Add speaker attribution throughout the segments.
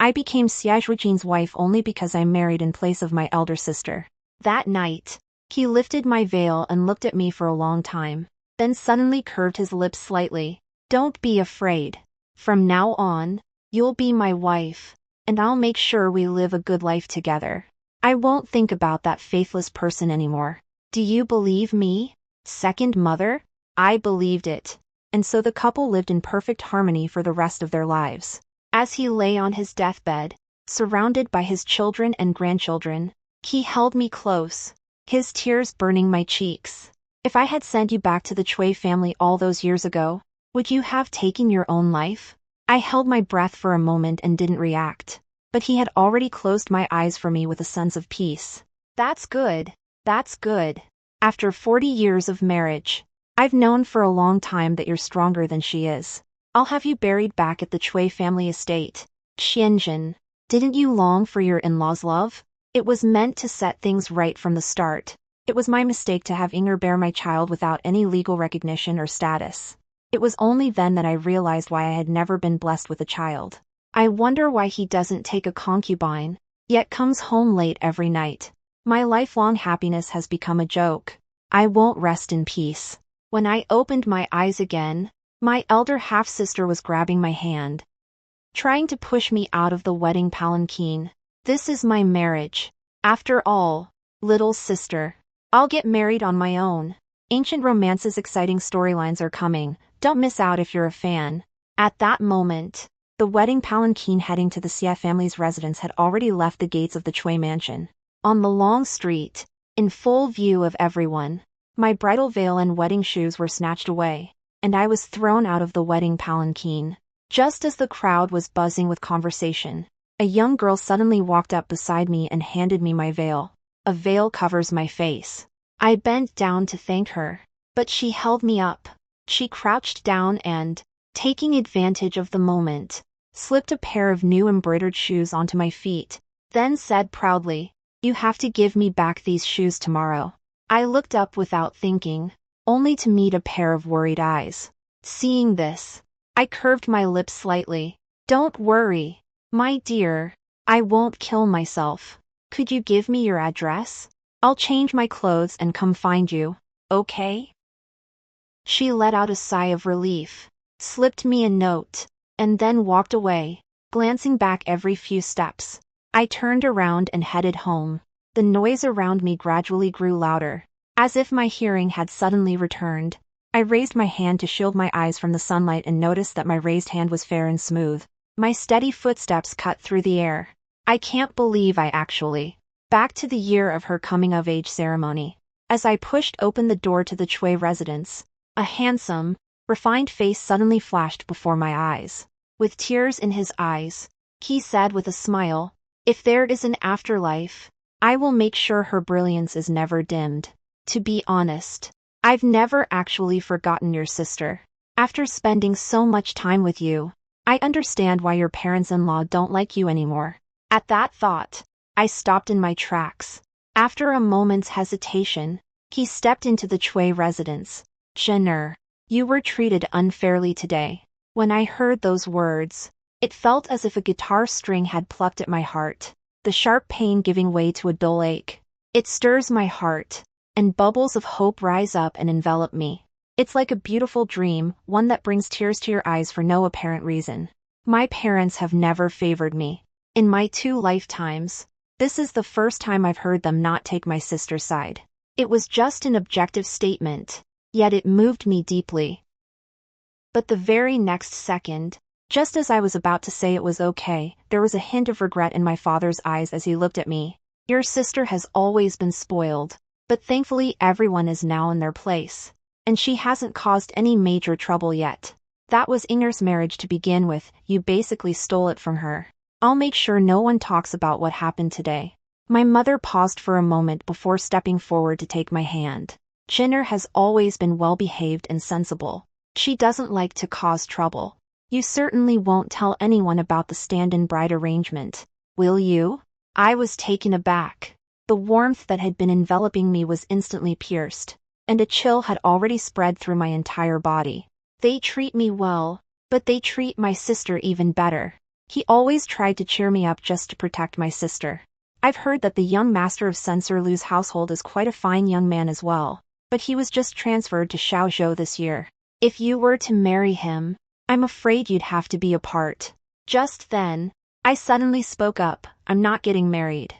Speaker 1: I became Xie Zhuojin's wife only because I married in place of my elder sister. That night, he lifted my veil and looked at me for a long time, then suddenly curved his lips slightly. Don't be afraid. From now on, you'll be my wife, and I'll make sure we live a good life together. I won't think about that faithless person anymore. Do you believe me? Second mother? I believed it. And so the couple lived in perfect harmony for the rest of their lives. As he lay on his deathbed, surrounded by his children and grandchildren, he held me close, his tears burning my cheeks. If I had sent you back to the Chui family all those years ago, would you have taken your own life? I held my breath for a moment and didn't react, but he had already closed my eyes for me with a sense of peace. That's good. That's good. After 40 years of marriage, I've known for a long time that you're stronger than she is. I'll have you buried back at the Chui family estate. Xianjin, didn't you long for your in-laws' love? It was meant to set things right from the start. It was my mistake to have Inger bear my child without any legal recognition or status. It was only then that I realized why I had never been blessed with a child. I wonder why he doesn't take a concubine, yet comes home late every night. My lifelong happiness has become a joke. I won't rest in peace. When I opened my eyes again, my elder half-sister was grabbing my hand, trying to push me out of the wedding palanquin. This is my marriage. After all, little sister. I'll get married on my own. Ancient romance's exciting storylines are coming. Don't miss out if you're a fan. At that moment, the wedding palanquin heading to the Xie family's residence had already left the gates of the Chui mansion. On the long street, in full view of everyone, my bridal veil and wedding shoes were snatched away, and I was thrown out of the wedding palanquin. Just as the crowd was buzzing with conversation, a young girl suddenly walked up beside me and handed me my veil. A veil covers my face. I bent down to thank her, but she held me up. She crouched down and, taking advantage of the moment, slipped a pair of new embroidered shoes onto my feet, then said proudly, "You have to give me back these shoes tomorrow." I looked up without thinking, only to meet a pair of worried eyes. Seeing this, I curved my lips slightly. "Don't worry, my dear. I won't kill myself. Could you give me your address? I'll change my clothes and come find you, okay?" She let out a sigh of relief, slipped me a note, and then walked away, glancing back every few steps. I turned around and headed home. The noise around me gradually grew louder, as if my hearing had suddenly returned. I raised my hand to shield my eyes from the sunlight and noticed that my raised hand was fair and smooth. My steady footsteps cut through the air. I can't believe I actually. Back to the year of her coming-of-age ceremony. As I pushed open the door to the Chui residence, a handsome, refined face suddenly flashed before my eyes. With tears in his eyes, he said with a smile, "If there is an afterlife, I will make sure her brilliance is never dimmed. To be honest, I've never actually forgotten your sister. After spending so much time with you, I understand why your parents-in-law don't like you anymore." At that thought, I stopped in my tracks. After a moment's hesitation, he stepped into the Chui residence. "Jenner, you were treated unfairly today." When I heard those words, it felt as if a guitar string had plucked at my heart, the sharp pain giving way to a dull ache. It stirs my heart, and bubbles of hope rise up and envelop me. It's like a beautiful dream, one that brings tears to your eyes for no apparent reason. My parents have never favored me. In my 2 lifetimes, this is the first time I've heard them not take my sister's side. It was just an objective statement, yet it moved me deeply. But the very next second, just as I was about to say it was okay, there was a hint of regret in my father's eyes as he looked at me. "Your sister has always been spoiled, but thankfully everyone is now in their place. And she hasn't caused any major trouble yet. That was Inger's marriage to begin with, you basically stole it from her. I'll make sure no one talks about what happened today." My mother paused for a moment before stepping forward to take my hand. "Jenner has always been well-behaved and sensible. She doesn't like to cause trouble. You certainly won't tell anyone about the stand-in bride arrangement, will you?" I was taken aback. The warmth that had been enveloping me was instantly pierced, and a chill had already spread through my entire body. "They treat me well, but they treat my sister even better. He always tried to cheer me up just to protect my sister. I've heard that the young master of Censor Lu's household is quite a fine young man as well, but he was just transferred to Xiaozhou this year. If you were to marry him, I'm afraid you'd have to be apart. Just then, I suddenly spoke up, I'm not getting married.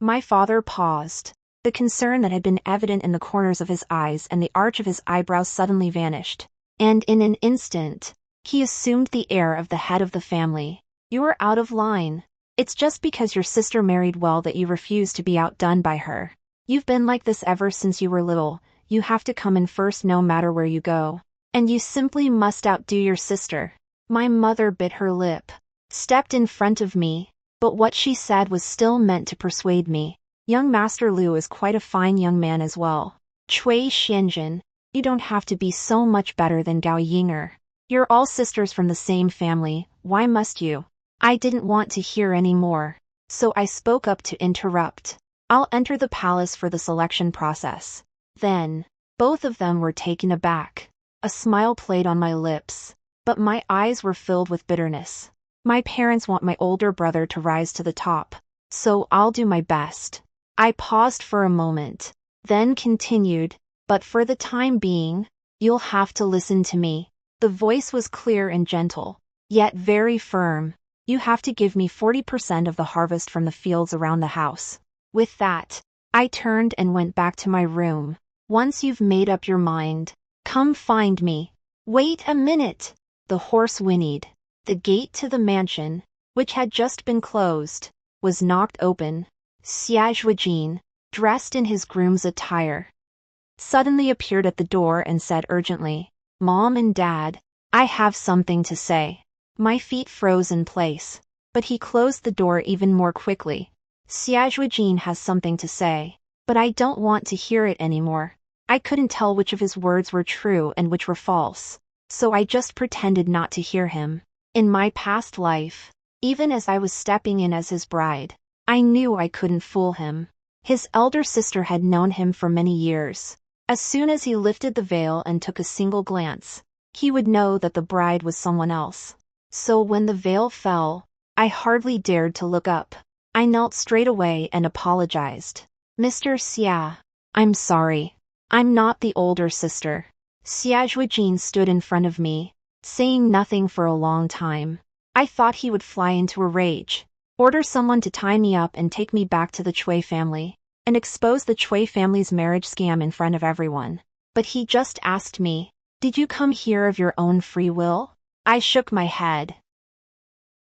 Speaker 1: My father paused. The concern that had been evident in the corners of his eyes and the arch of his eyebrows suddenly vanished. And in an instant, he assumed the air of the head of the family. You're out of line. It's just because your sister married well that you refuse to be outdone by her. You've been like this ever since you were little. You have to come in first no matter where you go. And you simply must outdo your sister. My mother bit her lip, stepped in front of me, but what she said was still meant to persuade me. Young Master Lu is quite a fine young man as well. Cui Xianjin, you don't have to be so much better than Gao Yinger. You're all sisters from the same family, why must you? I didn't want to hear any more, so I spoke up to interrupt. I'll enter the palace for the selection process. Then, both of them were taken aback. A smile played on my lips, but my eyes were filled with bitterness. My parents want my older brother to rise to the top, so I'll do my best. I paused for a moment, then continued, but for the time being, you'll have to listen to me. The voice was clear and gentle, yet very firm. You have to give me 40% of the harvest from the fields around the house. With that, I turned and went back to my room. Once you've made up your mind, come find me. Wait a minute, the horse whinnied. The gate to the mansion, which had just been closed, was knocked open. Xie Zhuojin, dressed in his groom's attire, suddenly appeared at the door and said urgently, Mom and Dad, I have something to say. My feet froze in place, but he closed the door even more quickly. Xie Zhuojin has something to say, but I don't want to hear it anymore. I couldn't tell which of his words were true and which were false, so I just pretended not to hear him. In my past life, even as I was stepping in as his bride, I knew I couldn't fool him. His elder sister had known him for many years. As soon as he lifted the veil and took a single glance, he would know that the bride was someone else. So when the veil fell, I hardly dared to look up. I knelt straight away and apologized. Mr. Xie, I'm sorry. I'm not the older sister. Xie Zhuojin stood in front of me, saying nothing for a long time. I thought he would fly into a rage, order someone to tie me up and take me back to the Cui family, and expose the Cui family's marriage scam in front of everyone. But he just asked me, did you come here of your own free will? I shook my head.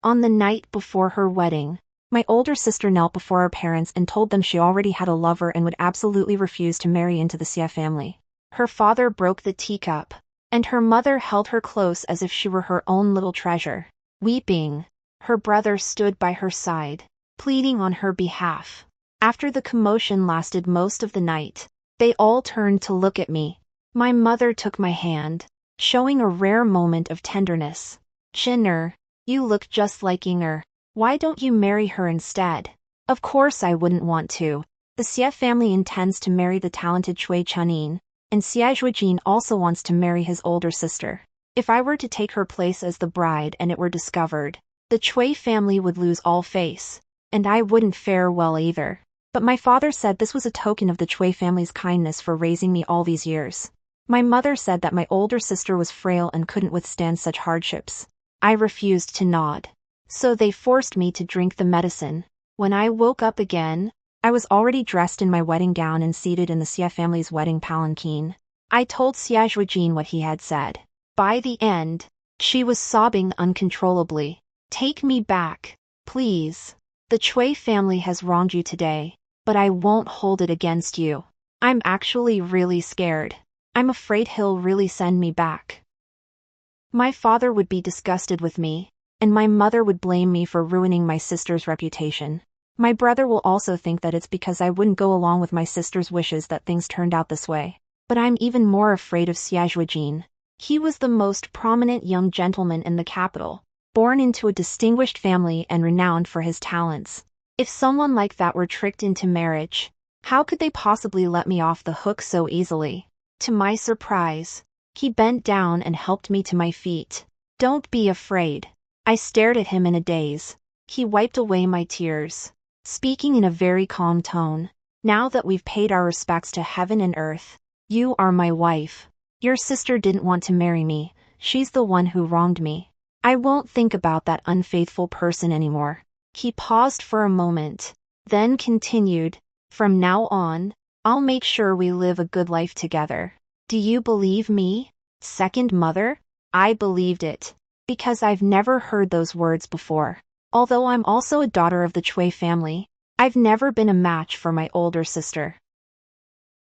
Speaker 1: On the night before her wedding, my older sister knelt before her parents and told them she already had a lover and would absolutely refuse to marry into the Xie family. Her father broke the teacup, and her mother held her close as if she were her own little treasure. Weeping, her brother stood by her side, pleading on her behalf. After the commotion lasted most of the night, they all turned to look at me. My mother took my hand, showing a rare moment of tenderness. Chinner, you look just like Inger. Why don't you marry her instead? Of course I wouldn't want to. The Xie family intends to marry the talented Cui Chunin, and Xie Zhuojin also wants to marry his older sister. If I were to take her place as the bride and it were discovered, the Cui family would lose all face, and I wouldn't fare well either. But my father said this was a token of the Cui family's kindness for raising me all these years. My mother said that my older sister was frail and couldn't withstand such hardships. I refused to nod, so they forced me to drink the medicine. When I woke up again, I was already dressed in my wedding gown and seated in the Xie family's wedding palanquin. I told Xie Zhuojin what he had said. By the end, she was sobbing uncontrollably. Take me back, please. The Cui family has wronged you today, but I won't hold it against you. I'm actually really scared. I'm afraid he'll really send me back. My father would be disgusted with me, and my mother would blame me for ruining my sister's reputation. My brother will also think that it's because I wouldn't go along with my sister's wishes that things turned out this way. But I'm even more afraid of Xie Zhuojin. He was the most prominent young gentleman in the capital, born into a distinguished family and renowned for his talents. If someone like that were tricked into marriage, how could they possibly let me off the hook so easily? To my surprise, he bent down and helped me to my feet. Don't be afraid. I stared at him in a daze. He wiped away my tears, speaking in a very calm tone. Now that we've paid our respects to heaven and earth, you are my wife. Your sister didn't want to marry me. She's the one who wronged me. I won't think about that unfaithful person anymore. He paused for a moment, then continued, from now on, I'll make sure we live a good life together. Do you believe me? Second mother? I believed it, because I've never heard those words before. Although I'm also a daughter of the Chui family, I've never been a match for my older sister.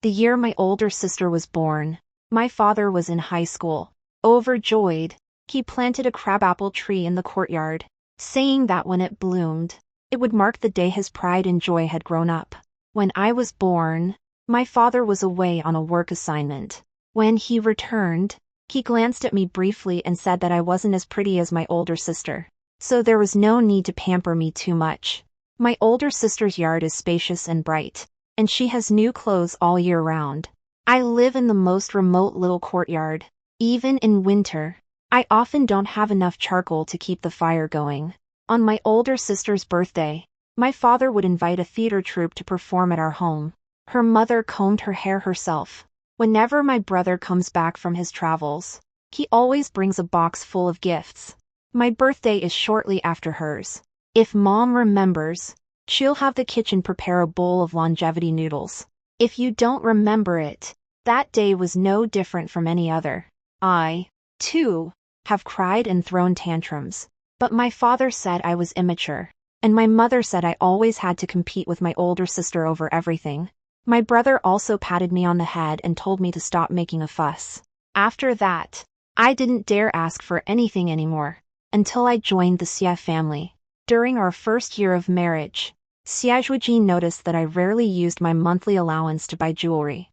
Speaker 1: The year my older sister was born, my father was in high school. Overjoyed, he planted a crabapple tree in the courtyard, saying that when it bloomed, it would mark the day his pride and joy had grown up. When I was born, my father was away on a work assignment. When he returned, he glanced at me briefly and said that I wasn't as pretty as my older sister, so there was no need to pamper me too much. My older sister's yard is spacious and bright, and she has new clothes all year round. I live in the most remote little courtyard. Even in winter, I often don't have enough charcoal to keep the fire going. On my older sister's birthday, my father would invite a theater troupe to perform at our home. Her mother combed her hair herself. Whenever my brother comes back from his travels, he always brings a box full of gifts. My birthday is shortly after hers. If Mom remembers, she'll have the kitchen prepare a bowl of longevity noodles. If you don't remember it, that day was no different from any other. I, too, have cried and thrown tantrums, but my father said I was immature, and my mother said I always had to compete with my older sister over everything. My brother also patted me on the head and told me to stop making a fuss. After that, I didn't dare ask for anything anymore, until I joined the Xie family. During our first year of marriage, Xie Zhuojin noticed that I rarely used my monthly allowance to buy jewelry.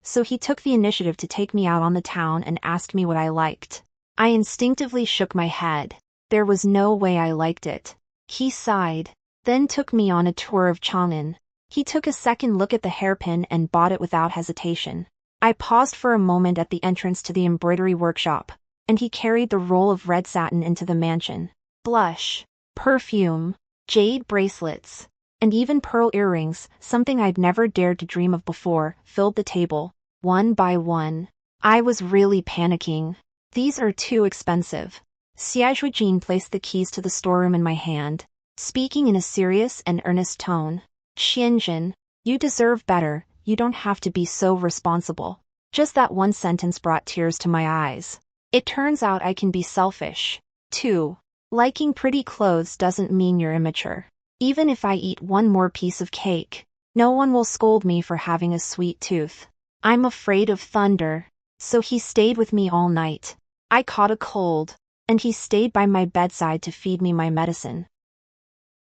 Speaker 1: So he took the initiative to take me out on the town and asked me what I liked. I instinctively shook my head. There was no way I liked it. He sighed, then took me on a tour of Chang'an. He took a second look at the hairpin and bought it without hesitation. I paused for a moment at the entrance to the embroidery workshop, and he carried the roll of red satin into the mansion. Blush, perfume, jade bracelets, and even pearl earrings, something I'd never dared to dream of before, filled the table, one by one. I was really panicking. These are too expensive. Xie Zhuojin placed the keys to the storeroom in my hand, speaking in a serious and earnest tone. Xianjin, you deserve better, you don't have to be so responsible. Just that one sentence brought tears to my eyes. It turns out I can be selfish, too. Liking pretty clothes doesn't mean you're immature. Even if I eat one more piece of cake, no one will scold me for having a sweet tooth. I'm afraid of thunder, so he stayed with me all night. I caught a cold, and he stayed by my bedside to feed me my medicine.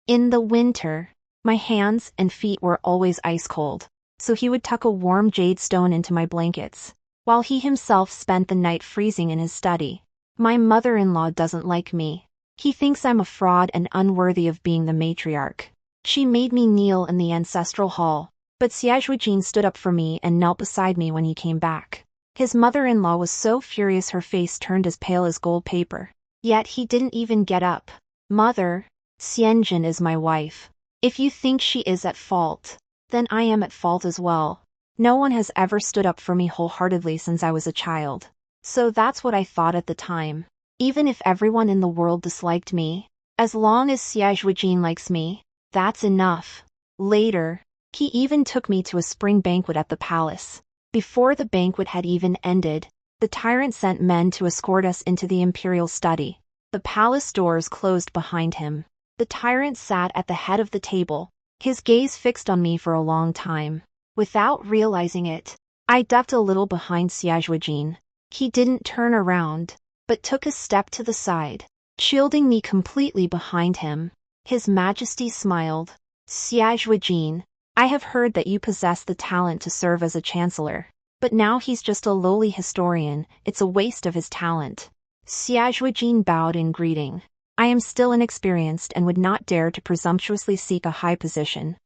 Speaker 1: In the winter, my hands and feet were always ice cold, so he would tuck a warm jade stone into my blankets, while he himself spent the night freezing in his study. My mother-in-law doesn't like me. He thinks I'm a fraud and unworthy of being the matriarch. She made me kneel in the ancestral hall, but Xie Zhuojin stood up for me and knelt beside me when he came back. His mother-in-law was so furious her face turned as pale as gold paper. Yet he didn't even get up. Mother, Xianjin is my wife. If you think she is at fault, then I am at fault as well. No one has ever stood up for me wholeheartedly since I was a child. So that's what I thought at the time. Even if everyone in the world disliked me, as long as Xie Zhuojin likes me, that's enough. Later, he even took me to a spring banquet at the palace. Before the banquet had even ended, the tyrant sent men to escort us into the imperial study. The palace doors closed behind him. The tyrant sat at the head of the table, his gaze fixed on me for a long time. Without realizing it, I ducked a little behind Xie Zhuojin. He didn't turn around, but took a step to the side, shielding me completely behind him. His Majesty smiled. Xie Zhuojin, I have heard that you possess the talent to serve as a chancellor, but now he's just a lowly historian. It's a waste of his talent. Xie Zhuojin bowed in greeting. I am still inexperienced and would not dare to presumptuously seek a high position.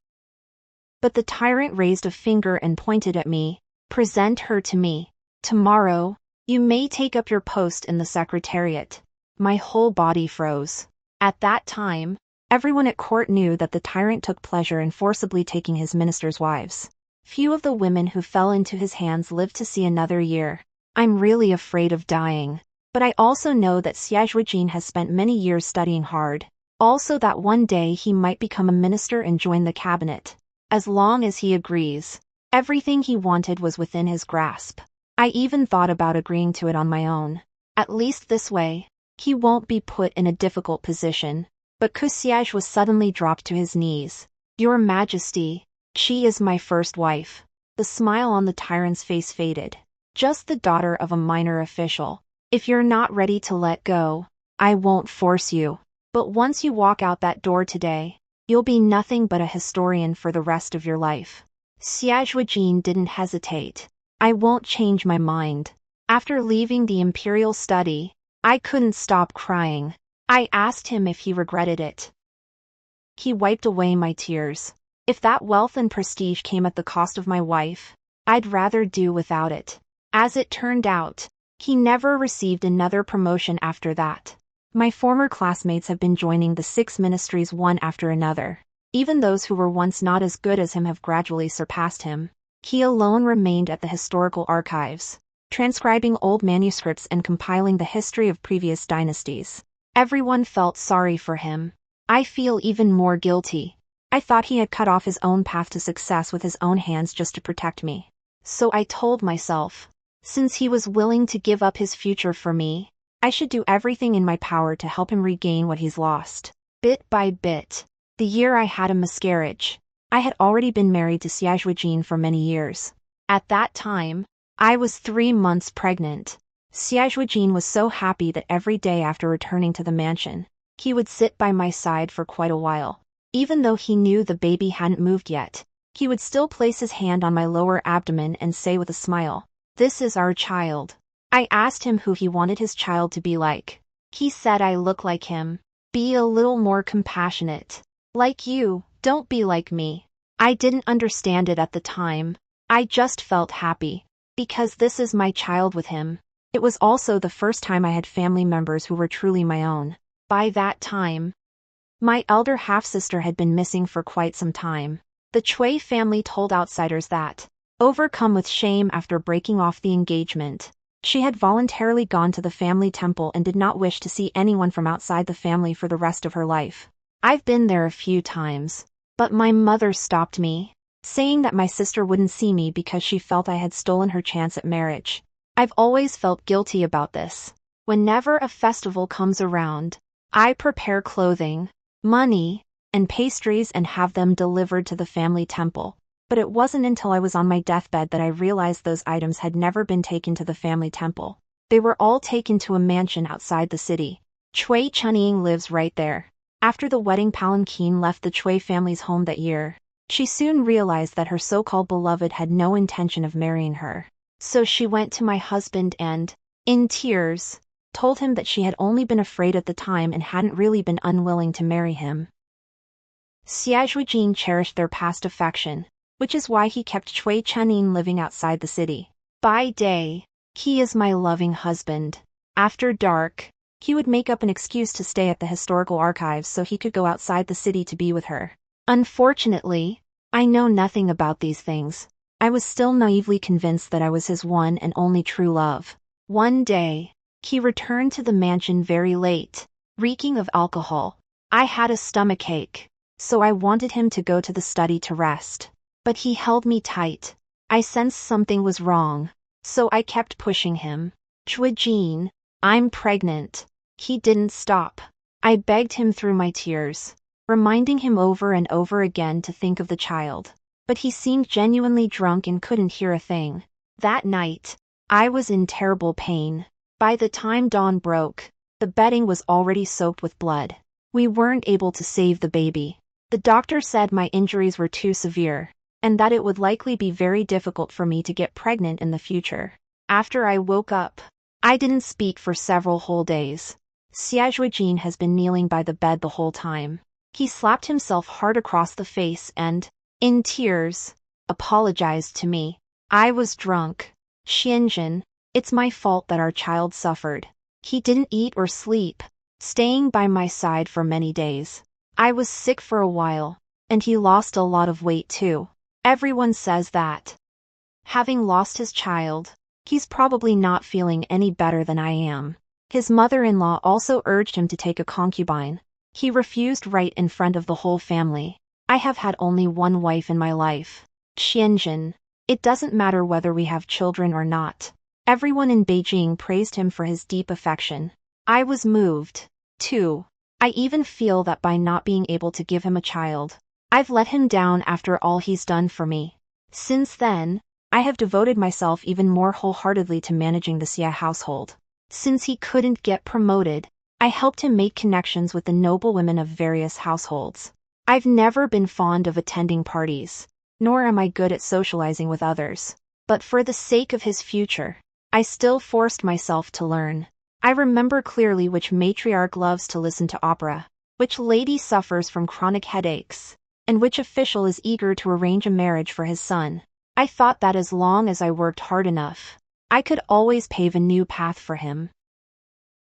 Speaker 1: But the tyrant raised a finger and pointed at me. Present her to me. Tomorrow, you may take up your post in the secretariat. My whole body froze. At that time, everyone at court knew that the tyrant took pleasure in forcibly taking his ministers' wives. Few of the women who fell into his hands lived to see another year. I'm really afraid of dying. But I also know that Xie Zhuojin has spent many years studying hard. Also that one day he might become a minister and join the cabinet. As long as he agrees. Everything he wanted was within his grasp. I even thought about agreeing to it on my own. At least this way, he won't be put in a difficult position. But Xie was suddenly dropped to his knees. Your Majesty, she is my first wife. The smile on the tyrant's face faded. Just the daughter of a minor official. If you're not ready to let go, I won't force you. But once you walk out that door today, you'll be nothing but a historian for the rest of your life. Xie Zhuojin didn't hesitate. I won't change my mind. After leaving the imperial study, I couldn't stop crying. I asked him if he regretted it. He wiped away my tears. If that wealth and prestige came at the cost of my wife, I'd rather do without it. As it turned out, he never received another promotion after that. My former classmates have been joining the 6 ministries one after another. Even those who were once not as good as him have gradually surpassed him. He alone remained at the historical archives, transcribing old manuscripts and compiling the history of previous dynasties. Everyone felt sorry for him. I feel even more guilty. I thought he had cut off his own path to success with his own hands just to protect me. So I told myself, since he was willing to give up his future for me, I should do everything in my power to help him regain what he's lost. Bit by bit. The year I had a miscarriage. I had already been married to Xie Zhuojin for many years. At that time, I was 3 months pregnant. Xie Zhuojin was so happy that every day after returning to the mansion, he would sit by my side for quite a while. Even though he knew the baby hadn't moved yet, he would still place his hand on my lower abdomen and say with a smile, "This is our child." I asked him who he wanted his child to be like. He said I look like him. Be a little more compassionate. Like you, don't be like me. I didn't understand it at the time. I just felt happy. Because this is my child with him. It was also the first time I had family members who were truly my own. By that time, my elder half-sister had been missing for quite some time. The Chui family told outsiders that, overcome with shame after breaking off the engagement, she had voluntarily gone to the family temple and did not wish to see anyone from outside the family for the rest of her life. I've been there a few times, but my mother stopped me, saying that my sister wouldn't see me because she felt I had stolen her chance at marriage. I've always felt guilty about this. Whenever a festival comes around, I prepare clothing, money, and pastries and have them delivered to the family temple. But it wasn't until I was on my deathbed that I realized those items had never been taken to the family temple. They were all taken to a mansion outside the city. Chui Chunying lives right there. After the wedding palanquin left the Chui family's home that year, she soon realized that her so-called beloved had no intention of marrying her. So she went to my husband and, in tears, told him that she had only been afraid at the time and hadn't really been unwilling to marry him. Xie Zhuojin cherished their past affection, which is why he kept Chui Chunying living outside the city. By day, he is my loving husband. After dark, he would make up an excuse to stay at the historical archives so he could go outside the city to be with her. Unfortunately, I know nothing about these things. I was still naively convinced that I was his one and only true love. One day, he returned to the mansion very late, reeking of alcohol. I had a stomachache, so I wanted him to go to the study to rest. But he held me tight. I sensed something was wrong, so I kept pushing him. "Zhuojin, I'm pregnant." He didn't stop. I begged him through my tears, reminding him over and over again to think of the child. But he seemed genuinely drunk and couldn't hear a thing. That night, I was in terrible pain. By the time dawn broke, the bedding was already soaked with blood. We weren't able to save the baby. The doctor said my injuries were too severe, and that it would likely be very difficult for me to get pregnant in the future. After I woke up, I didn't speak for several whole days. Xie Zhuojin has been kneeling by the bed the whole time. He slapped himself hard across the face and, in tears, apologized to me. I was drunk. "Xianjin, it's my fault that our child suffered. He didn't eat or sleep, staying by my side for many days. I was sick for a while, and he lost a lot of weight too. Everyone says that, having lost his child, he's probably not feeling any better than I am. His mother-in-law also urged him to take a concubine. He refused right in front of the whole family. I have had only one wife in my life, Xianjin. It doesn't matter whether we have children or not. Everyone in Beijing praised him for his deep affection. I was moved, too. I even feel that by not being able to give him a child, I've let him down after all he's done for me. Since then, I have devoted myself even more wholeheartedly to managing the Xie household. Since he couldn't get promoted, I helped him make connections with the noble women of various households. I've never been fond of attending parties, nor am I good at socializing with others. But for the sake of his future, I still forced myself to learn. I remember clearly which matriarch loves to listen to opera, which lady suffers from chronic headaches, and which official is eager to arrange a marriage for his son. I thought that as long as I worked hard enough, I could always pave a new path for him.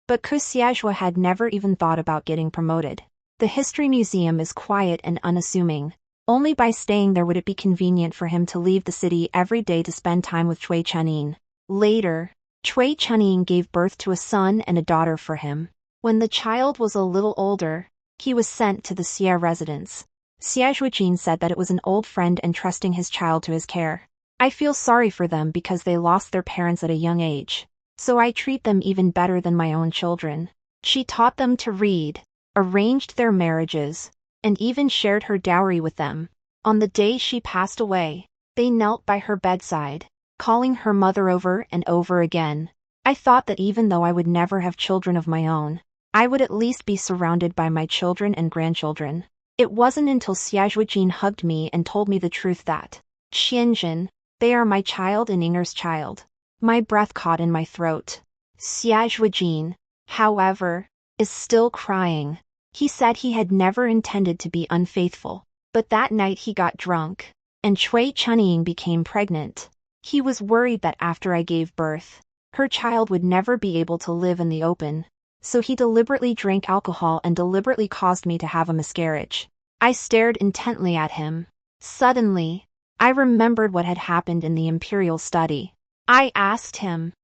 Speaker 1: But Xie Zhuojin had never even thought about getting promoted. The history museum is quiet and unassuming. Only by staying there would it be convenient for him to leave the city every day to spend time with Cui Chunying. Later, Cui Chunying gave birth to a son and a daughter for him. When the child was a little older, he was sent to the Xie residence. Xie Zhuojin said that it was an old friend entrusting his child to his care. I feel sorry for them because they lost their parents at a young age, so I treat them even better than my own children. She taught them to read, arranged their marriages, and even shared her dowry with them. On the day she passed away, they knelt by her bedside, calling her mother over and over again. I thought that even though I would never have children of my own, I would at least be surrounded by my children and grandchildren. It wasn't until Xie Zhuojin hugged me and told me the truth that, Xianjin, they are my child and Inger's child. My breath caught in my throat. Xie Zhuojin, however, is still crying. He said he had never intended to be unfaithful, but that night he got drunk, and Cui Chunying became pregnant. He was worried that after I gave birth, her child would never be able to live in the open, so he deliberately drank alcohol and deliberately caused me to have a miscarriage. I stared intently at him. Suddenly, I remembered what had happened in the imperial study. I asked him,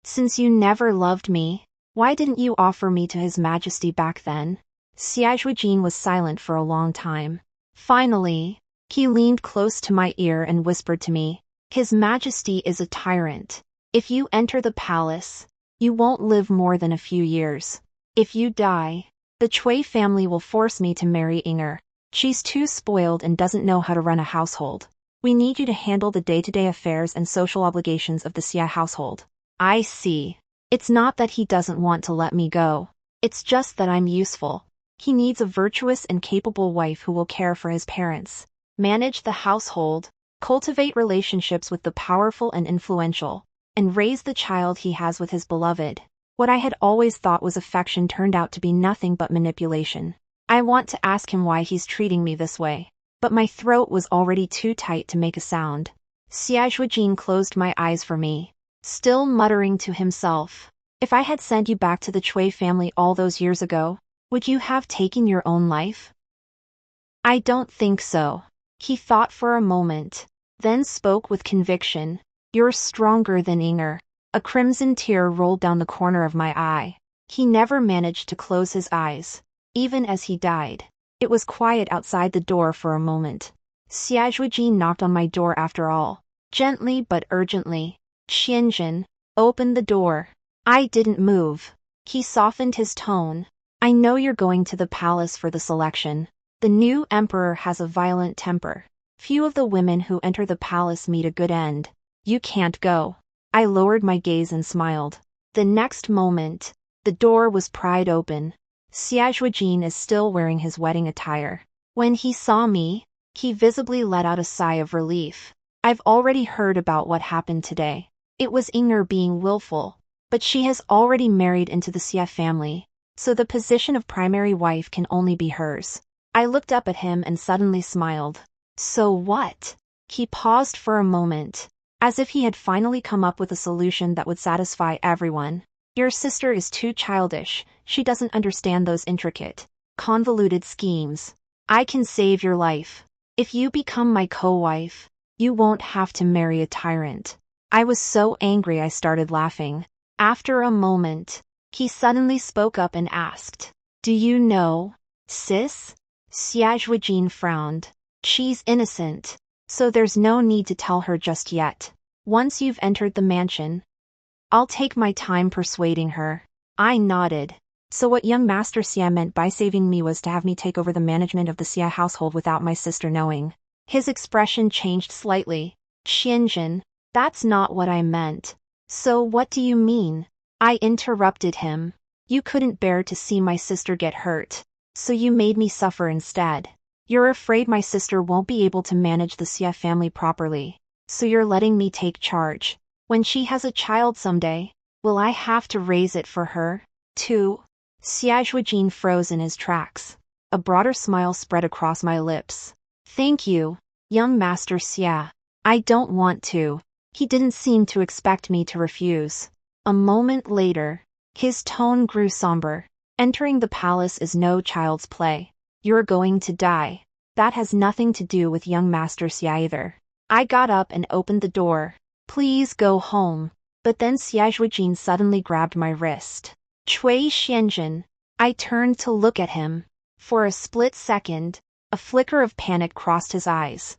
Speaker 1: "Since you never loved me, why didn't you offer me to His Majesty back then?" Xie Zhuojin was silent for a long time. Finally, he leaned close to my ear and whispered to me, "His Majesty is a tyrant. If you enter the palace, you won't live more than a few years. If you die, the Cui family will force me to marry Inger. She's too spoiled and doesn't know how to run a household. We need you to handle the day-to-day affairs and social obligations of the Xie household." I see. It's not that he doesn't want to let me go. It's just that I'm useful. He needs a virtuous and capable wife who will care for his parents, manage the household, cultivate relationships with the powerful and influential, and raise the child he has with his beloved. What I had always thought was affection turned out to be nothing but manipulation. I want to ask him why he's treating me this way, but my throat was already too tight to make a sound. Xie Zhuojin closed my eyes for me, still muttering to himself, "If I had sent you back to the Cui family all those years ago, would you have taken your own life?" "I don't think so." He thought for a moment, then spoke with conviction. "You're stronger than Inger." A crimson tear rolled down the corner of my eye. He never managed to close his eyes, even as he died. It was quiet outside the door for a moment. Xie Zhuojin knocked on my door after all, gently but urgently. "Xianjin, open the door." I didn't move. He softened his tone. "I know you're going to the palace for the selection. The new emperor has a violent temper. Few of the women who enter the palace meet a good end. You can't go." I lowered my gaze and smiled. The next moment, the door was pried open. Xie Zhuojin is still wearing his wedding attire. When he saw me, he visibly let out a sigh of relief. I've already heard about what happened today. It was Inger being willful, but she has already married into the Xie family, so the position of primary wife can only be hers. I looked up at him and suddenly smiled. "So what?" He paused for a moment, as if he had finally come up with a solution that would satisfy everyone. Your sister is too childish, she doesn't understand those intricate, convoluted schemes. I can save your life. If you become my co-wife, you won't have to marry a tyrant. I was so angry I started laughing. After a moment, he suddenly spoke up and asked, "Do you know, sis?" Xie Zhuojin frowned. "She's innocent, so there's no need to tell her just yet. Once you've entered the mansion, I'll take my time persuading her." I nodded. So what young Master Xie meant by saving me was to have me take over the management of the Xie household without my sister knowing. His expression changed slightly. "Qianzhen, that's not what I meant." "So what do you mean?" I interrupted him. "You couldn't bear to see my sister get hurt, so you made me suffer instead. You're afraid my sister won't be able to manage the Xie family properly, so you're letting me take charge. When she has a child someday, will I have to raise it for her, too?" Xie Zhuojin froze in his tracks. A broader smile spread across my lips. "Thank you, young Master Xie. I don't want to." He didn't seem to expect me to refuse. A moment later, his tone grew somber. "Entering the palace is no child's play. You're going to die. That has nothing to do with young Master Xie either." I got up and opened the door. "Please go home." But then Xie Zhuojin suddenly grabbed my wrist. "Cui Qianzhen." I turned to look at him. For a split second, a flicker of panic crossed his eyes.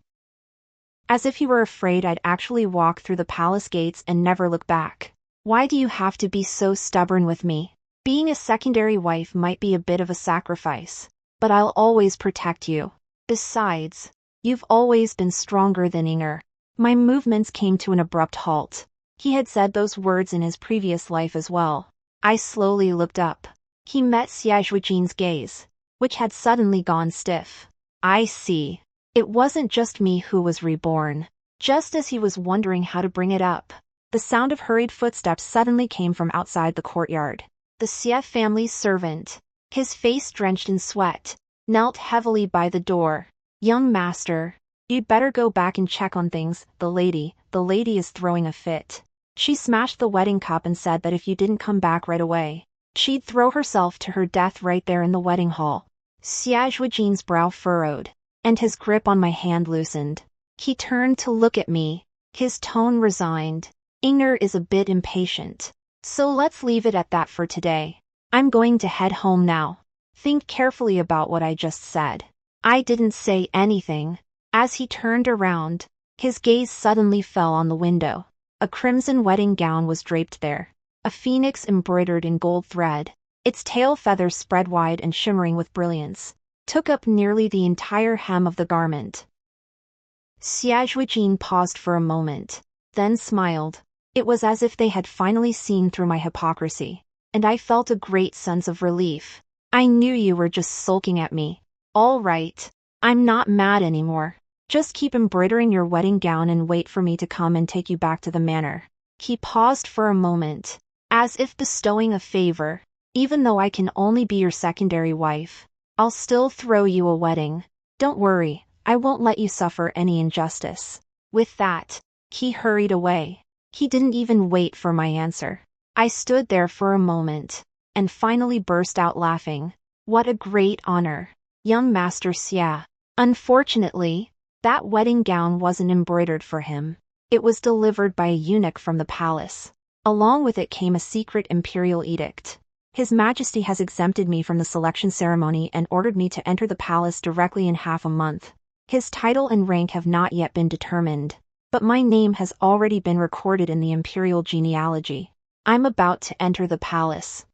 Speaker 1: As if he were afraid I'd actually walk through the palace gates and never look back. "Why do you have to be so stubborn with me? Being a secondary wife might be a bit of a sacrifice, but I'll always protect you. Besides, you've always been stronger than Inger." My movements came to an abrupt halt. He had said those words in his previous life as well. I slowly looked up. He met Xie Zhuojin's gaze, which had suddenly gone stiff. "I see. It wasn't just me who was reborn." Just as he was wondering how to bring it up, the sound of hurried footsteps suddenly came from outside the courtyard. The Xie family's servant, his face drenched in sweat, knelt heavily by the door. "Young master, you'd better go back and check on things. The lady is throwing a fit. She smashed the wedding cup and said that if you didn't come back right away, she'd throw herself to her death right there in the wedding hall." Xie Zhuojin's brow furrowed, and his grip on my hand loosened. He turned to look at me, his tone resigned. "Inger is a bit impatient, so let's leave it at that for today. I'm going to head home now. Think carefully about what I just said." I didn't say anything. As he turned around, his gaze suddenly fell on the window. A crimson wedding gown was draped there, a phoenix embroidered in gold thread, its tail feathers spread wide and shimmering with brilliance, took up nearly the entire hem of the garment. Xie Zhuojin paused for a moment, then smiled. It was as if they had finally seen through my hypocrisy, and I felt a great sense of relief. "I knew you were just sulking at me. All right, I'm not mad anymore. Just keep embroidering your wedding gown and wait for me to come and take you back to the manor." He paused for a moment, as if bestowing a favor. "Even though I can only be your secondary wife, I'll still throw you a wedding. Don't worry, I won't let you suffer any injustice." With that, he hurried away. He didn't even wait for my answer. I stood there for a moment, and finally burst out laughing. What a great honor, young Master Xie. Unfortunately, that wedding gown wasn't embroidered for him. It was delivered by a eunuch from the palace. Along with it came a secret imperial edict. His Majesty has exempted me from the selection ceremony and ordered me to enter the palace directly in half a month. His title and rank have not yet been determined, but my name has already been recorded in the imperial genealogy. I'm about to enter the palace.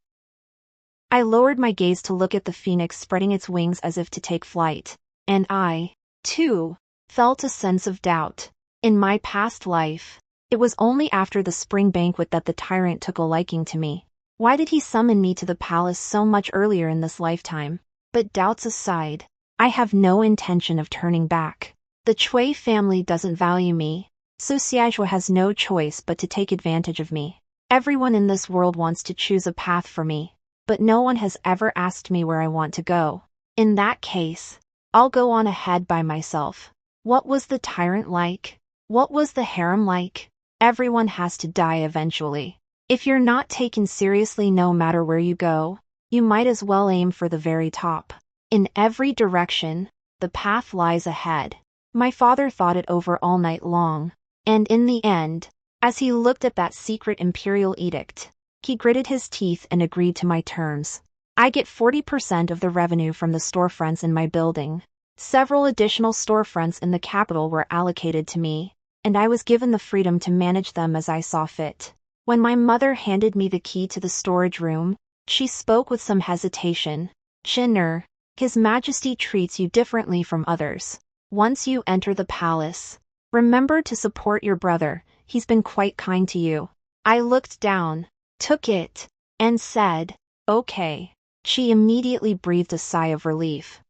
Speaker 1: I lowered my gaze to look at the phoenix spreading its wings as if to take flight, and I, too, felt a sense of doubt. In my past life, it was only after the spring banquet that the tyrant took a liking to me. Why did he summon me to the palace so much earlier in this lifetime? But doubts aside, I have no intention of turning back. The Cui family doesn't value me, so Xie Zhuo has no choice but to take advantage of me. Everyone in this world wants to choose a path for me, but no one has ever asked me where I want to go. In that case, I'll go on ahead by myself. What was the tyrant like? What was the harem like? Everyone has to die eventually. If you're not taken seriously no matter where you go, you might as well aim for the very top. In every direction, the path lies ahead. My father thought it over all night long, and in the end, as he looked at that secret imperial edict, he gritted his teeth and agreed to my terms. I get 40% of the revenue from the storefronts in my building. Several additional storefronts in the capital were allocated to me, and I was given the freedom to manage them as I saw fit. When my mother handed me the key to the storage room, she spoke with some hesitation. "Chinner, His Majesty treats you differently from others. Once you enter the palace, remember to support your brother, he's been quite kind to you." I looked down, took it, and said, "Okay." She immediately breathed a sigh of relief.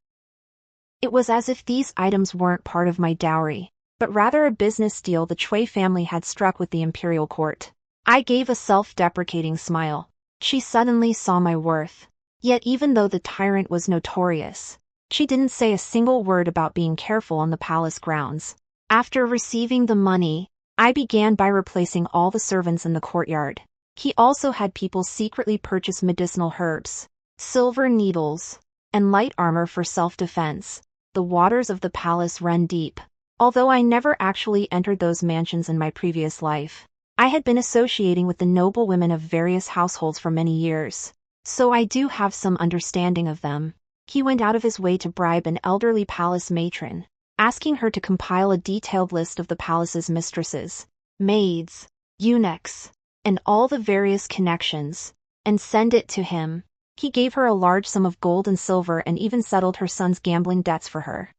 Speaker 1: It was as if these items weren't part of my dowry, but rather a business deal the Xie family had struck with the imperial court. I gave a self-deprecating smile. She suddenly saw my worth. Yet even though the tyrant was notorious, she didn't say a single word about being careful on the palace grounds. After receiving the money, I began by replacing all the servants in the courtyard. He also had people secretly purchase medicinal herbs, silver needles, and light armor for self-defense. The waters of the palace run deep. Although I never actually entered those mansions in my previous life, I had been associating with the noble women of various households for many years, so I do have some understanding of them. He went out of his way to bribe an elderly palace matron, asking her to compile a detailed list of the palace's mistresses, maids, eunuchs, and all the various connections, and send it to him. He gave her a large sum of gold and silver and even settled her son's gambling debts for her.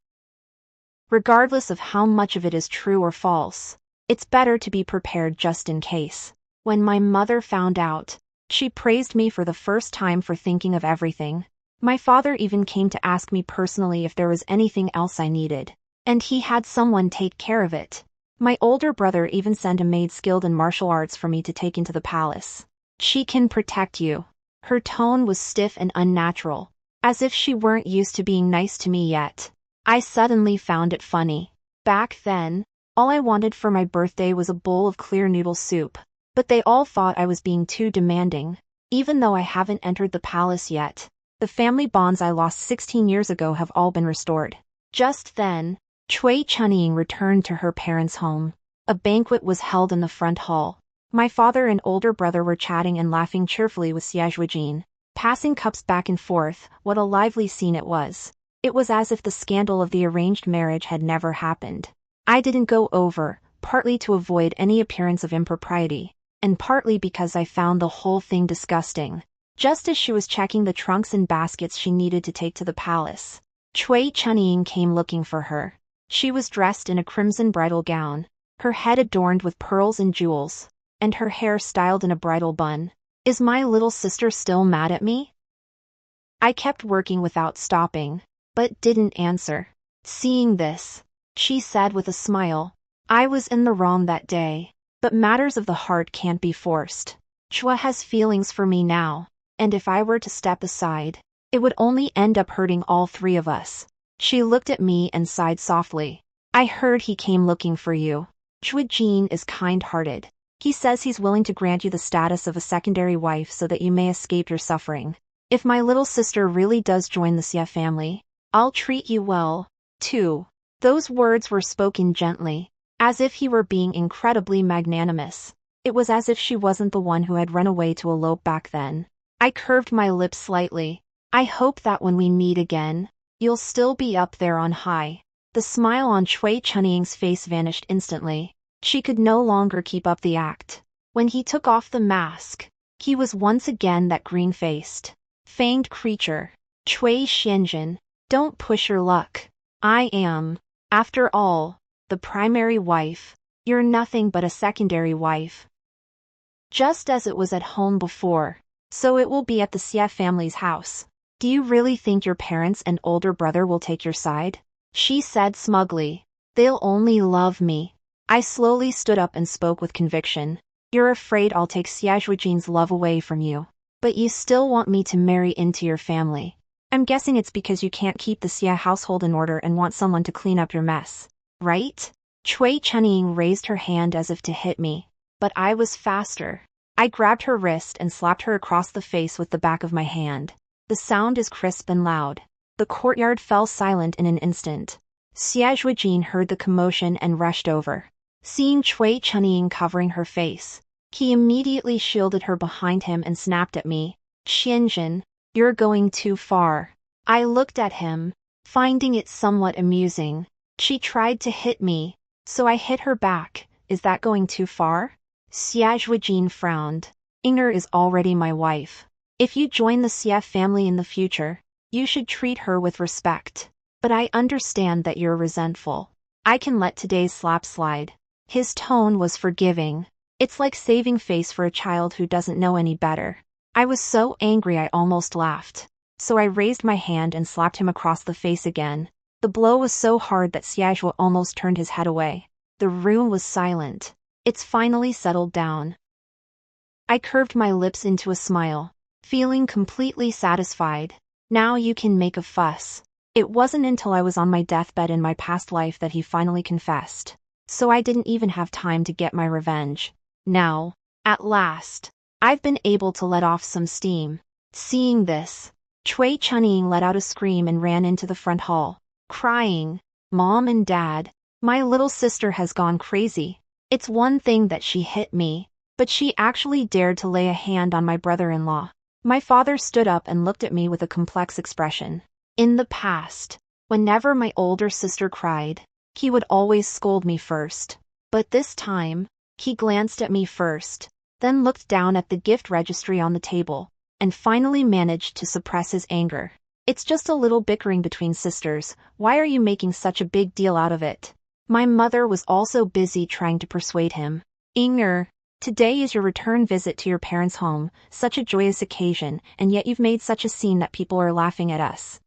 Speaker 1: Regardless of how much of it is true or false, it's better to be prepared just in case. When my mother found out, she praised me for the first time for thinking of everything. My father even came to ask me personally if there was anything else I needed, and he had someone take care of it. My older brother even sent a maid skilled in martial arts for me to take into the palace. "She can protect you." Her tone was stiff and unnatural, as if she weren't used to being nice to me yet. I suddenly found it funny. Back then, all I wanted for my birthday was a bowl of clear noodle soup, but they all thought I was being too demanding. Even though I haven't entered the palace yet, the family bonds I lost 16 years ago have all been restored. Just then, Xie Zhuojin returned to her parents' home. A banquet was held in the front hall. My father and older brother were chatting and laughing cheerfully with Xie Zhuojin, passing cups back and forth. What a lively scene it was. It was as if the scandal of the arranged marriage had never happened. I didn't go over, partly to avoid any appearance of impropriety, and partly because I found the whole thing disgusting. Just as she was checking the trunks and baskets she needed to take to the palace, Xie Zhuojin came looking for her. She was dressed in a crimson bridal gown, her head adorned with pearls and jewels, and her hair styled in a bridal bun. "Is my little sister still mad at me?" I kept working without stopping, but didn't answer. Seeing this, she said with a smile, "I was in the wrong that day, but matters of the heart can't be forced. Chua has feelings for me now, and if I were to step aside, it would only end up hurting all three of us." She looked at me and sighed softly. "I heard he came looking for you. Zhuojin is kind-hearted. He says he's willing to grant you the status of a secondary wife so that you may escape your suffering. If my little sister really does join the Xie family, I'll treat you well, too." Those words were spoken gently, as if he were being incredibly magnanimous. It was as if she wasn't the one who had run away to elope back then. I curved my lips slightly. "I hope that when we meet again, you'll still be up there on high." The smile on Xie Zhuojin's face vanished instantly. She could no longer keep up the act. When he took off the mask, he was once again that green-faced, fanged creature. "Xie Zhuojin, don't push your luck. I am, after all, the primary wife. You're nothing but a secondary wife." Just as it was at home before, so it will be at the Xie family's house. "Do you really think your parents and older brother will take your side?" she said smugly. "They'll only love me." I slowly stood up and spoke with conviction. "You're afraid I'll take Xie Zhuojin's love away from you, but you still want me to marry into your family. I'm guessing it's because you can't keep the Xie household in order and want someone to clean up your mess, right?" Xie Zhuojin raised her hand as if to hit me, but I was faster. I grabbed her wrist and slapped her across the face with the back of my hand. The sound is crisp and loud. The courtyard fell silent in an instant. Xie Zhuojin heard the commotion and rushed over. Seeing Cui Chunying covering her face, he immediately shielded her behind him and snapped at me. Qianjin, you're going too far. I looked at him, finding it somewhat amusing. She tried to hit me, so I hit her back. Is that going too far? Xie Zhuojin frowned. Inger is already my wife. If you join the Xie family in the future, you should treat her with respect. But I understand that you're resentful. I can let today's slap slide. His tone was forgiving. It's like saving face for a child who doesn't know any better. I was so angry I almost laughed. So I raised my hand and slapped him across the face again. The blow was so hard that Xie Zhuo almost turned his head away. The room was silent. It's finally settled down. I curved my lips into a smile, feeling completely satisfied. Now you can make a fuss. It wasn't until I was on my deathbed in my past life that he finally confessed. So I didn't even have time to get my revenge. Now, at last, I've been able to let off some steam. Seeing this, Cui Chunying let out a scream and ran into the front hall, crying, "Mom and Dad, my little sister has gone crazy. It's one thing that she hit me, but she actually dared to lay a hand on my brother-in-law." My father stood up and looked at me with a complex expression. In the past, whenever my older sister cried, he would always scold me first. But this time, he glanced at me first, then looked down at the gift registry on the table, and finally managed to suppress his anger. "It's just a little bickering between sisters. Why are you making such a big deal out of it?" My mother was also busy trying to persuade him. "Inger, today is your return visit to your parents' home, such a joyous occasion, and yet you've made such a scene that people are laughing at us."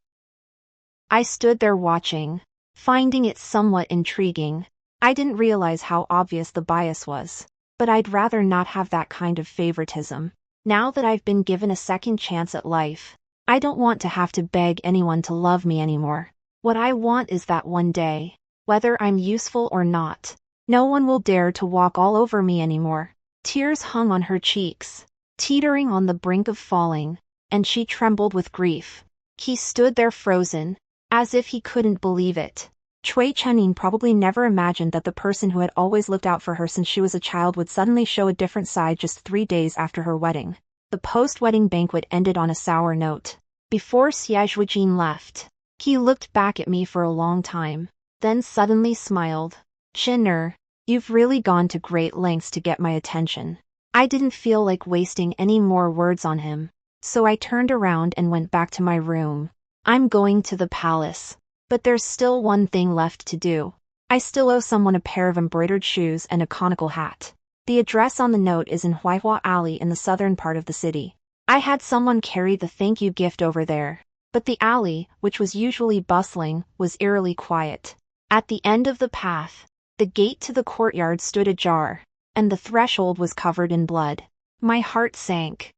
Speaker 1: I stood there watching, finding it somewhat intriguing. I didn't realize how obvious the bias was, but I'd rather not have that kind of favoritism. Now that I've been given a second chance at life, I don't want to have to beg anyone to love me anymore. What I want is that one day, whether I'm useful or not, no one will dare to walk all over me anymore. Tears hung on her cheeks, teetering on the brink of falling, and she trembled with grief. He stood there frozen, as if he couldn't believe it. Cui Chunying probably never imagined that the person who had always looked out for her since she was a child would suddenly show a different side just 3 days after her wedding. The post-wedding banquet ended on a sour note. Before Xie Zhuojin left, he looked back at me for a long time, then suddenly smiled. "Chinner, you've really gone to great lengths to get my attention." I didn't feel like wasting any more words on him, so I turned around and went back to my room. I'm going to the palace, but there's still one thing left to do. I still owe someone a pair of embroidered shoes and a conical hat. The address on the note is in Huaihua Alley in the southern part of the city. I had someone carry the thank you gift over there, but the alley, which was usually bustling, was eerily quiet. At the end of the path, the gate to the courtyard stood ajar, and the threshold was covered in blood. My heart sank,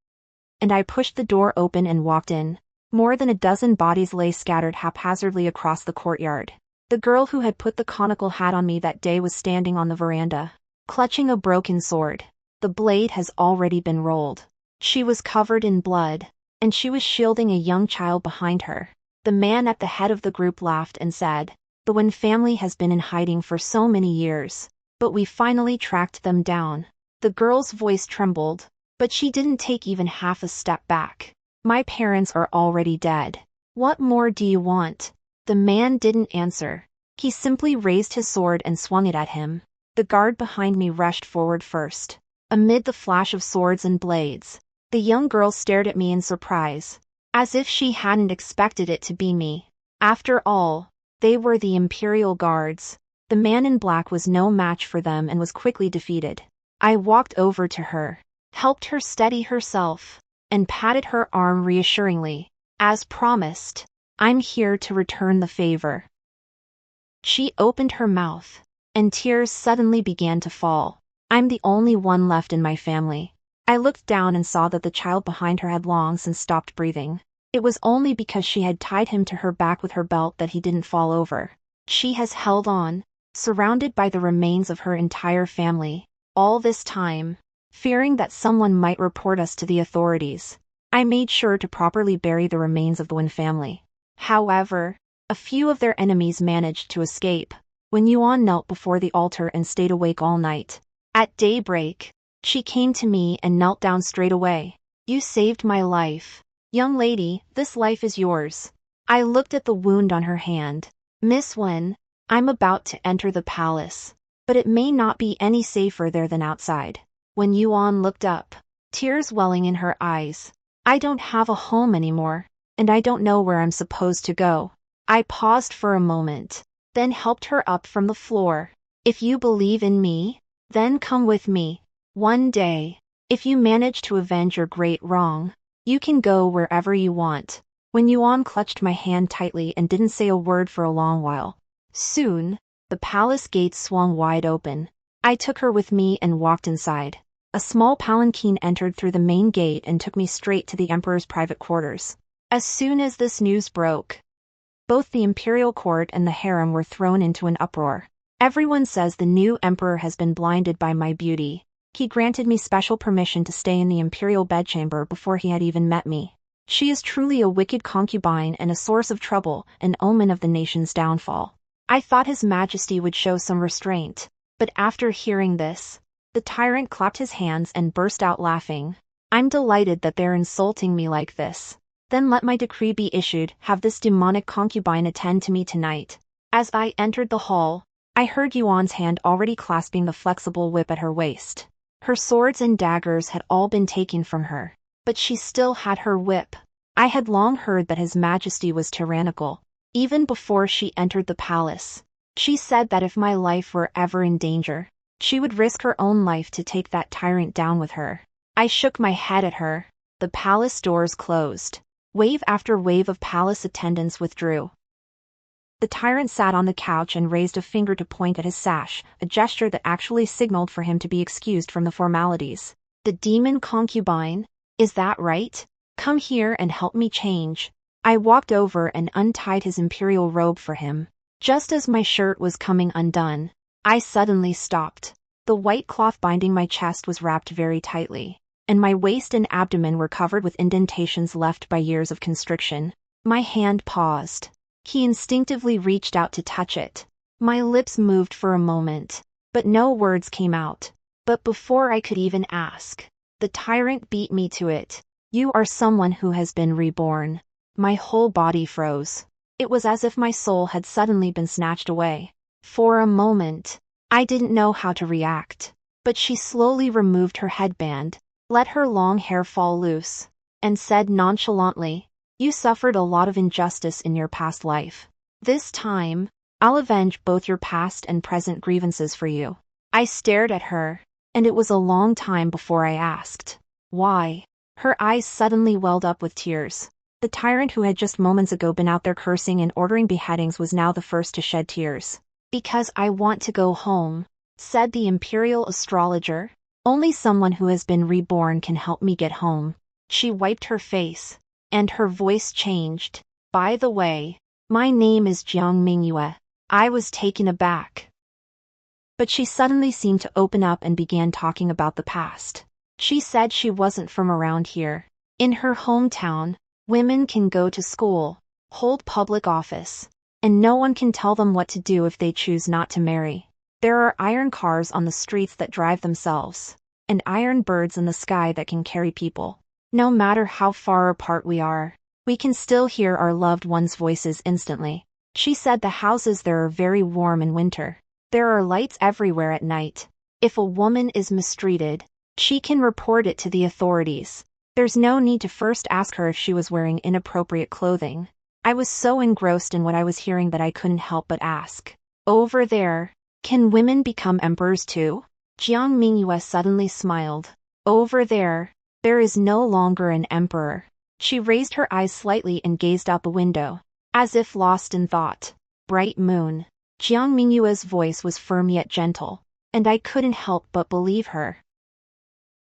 Speaker 1: and I pushed the door open and walked in. More than a dozen bodies lay scattered haphazardly across the courtyard. The girl who had put the conical hat on me that day was standing on the veranda, clutching a broken sword. The blade has already been rolled. She was covered in blood, and she was shielding a young child behind her. The man at the head of the group laughed and said, "The Wen family has been in hiding for so many years, but we finally tracked them down." The girl's voice trembled, but she didn't take even half a step back. "My parents are already dead. What more do you want?" The man didn't answer. He simply raised his sword and swung it at him. The guard behind me rushed forward first. Amid the flash of swords and blades, the young girl stared at me in surprise, as if she hadn't expected it to be me. After all, they were the Imperial Guards. The man in black was no match for them and was quickly defeated. I walked over to her, helped her steady herself, and patted her arm reassuringly. "As promised, I'm here to return the favor." She opened her mouth, and tears suddenly began to fall. I'm the only one left in my family. I looked down and saw that the child behind her had long since stopped breathing. It was only because she had tied him to her back with her belt that he didn't fall over. She has held on, surrounded by the remains of her entire family. All this time, fearing that someone might report us to the authorities. I made sure to properly bury the remains of the Wen family. However, a few of their enemies managed to escape. When Yuan knelt before the altar and stayed awake all night. At daybreak, she came to me and knelt down straight away. You saved my life. Young lady, this life is yours. I looked at the wound on her hand. Miss Wen, I'm about to enter the palace, but it may not be any safer there than outside. When Yuan looked up, tears welling in her eyes. I don't have a home anymore, and I don't know where I'm supposed to go. I paused for a moment, then helped her up from the floor. If you believe in me, then come with me. One day, if you manage to avenge your great wrong, you can go wherever you want. When Yuan clutched my hand tightly and didn't say a word for a long while. Soon, the palace gates swung wide open. I took her with me and walked inside. A small palanquin entered through the main gate and took me straight to the emperor's private quarters. As soon as this news broke, both the imperial court and the harem were thrown into an uproar. Everyone says the new emperor has been blinded by my beauty. He granted me special permission to stay in the imperial bedchamber before he had even met me. She is truly a wicked concubine and a source of trouble, an omen of the nation's downfall. I thought His Majesty would show some restraint, but after hearing this, the tyrant clapped his hands and burst out laughing. I'm delighted that they're insulting me like this. Then let my decree be issued, have this demonic concubine attend to me tonight. As I entered the hall, I heard Yuan's hand already clasping the flexible whip at her waist. Her swords and daggers had all been taken from her, but she still had her whip. I had long heard that His Majesty was tyrannical, even before she entered the palace. She said that if my life were ever in danger, she would risk her own life to take that tyrant down with her. I shook my head at her. The palace doors closed. Wave after wave of palace attendants withdrew. The tyrant sat on the couch and raised a finger to point at his sash, a gesture that actually signaled for him to be excused from the formalities. The demon concubine? Is that right? Come here and help me change. I walked over and untied his imperial robe for him. Just as my shirt was coming undone, I suddenly stopped. The white cloth binding my chest was wrapped very tightly, and my waist and abdomen were covered with indentations left by years of constriction. My hand paused. He instinctively reached out to touch it. My lips moved for a moment, but no words came out. But before I could even ask, the tyrant beat me to it. You are someone who has been reborn. My whole body froze. It was as if my soul had suddenly been snatched away. For a moment, I didn't know how to react. But she slowly removed her headband, let her long hair fall loose, and said nonchalantly, "You suffered a lot of injustice in your past life. This time, I'll avenge both your past and present grievances for you." I stared at her, and it was a long time before I asked, "Why?" Her eyes suddenly welled up with tears. The tyrant who had just moments ago been out there cursing and ordering beheadings was now the first to shed tears. "Because I want to go home," said the imperial astrologer. "Only someone who has been reborn can help me get home." She wiped her face, and her voice changed. "By the way, my name is Jiang Mingyue." I was taken aback. But she suddenly seemed to open up and began talking about the past. She said she wasn't from around here. In her hometown, women can go to school, hold public office, and no one can tell them what to do if they choose not to marry. There are iron cars on the streets that drive themselves, and iron birds in the sky that can carry people. No matter how far apart we are, we can still hear our loved ones' voices instantly. She said the houses there are very warm in winter. There are lights everywhere at night. If a woman is mistreated, she can report it to the authorities. There's no need to first ask her if she was wearing inappropriate clothing. I was so engrossed in what I was hearing that I couldn't help but ask, "Over there, can women become emperors too?" Jiang Mingyue suddenly smiled. "Over there is no longer an emperor." She raised her eyes slightly and gazed out the window, as if lost in thought. "Bright moon." Jiang Mingyue's voice was firm yet gentle, and I couldn't help but believe her.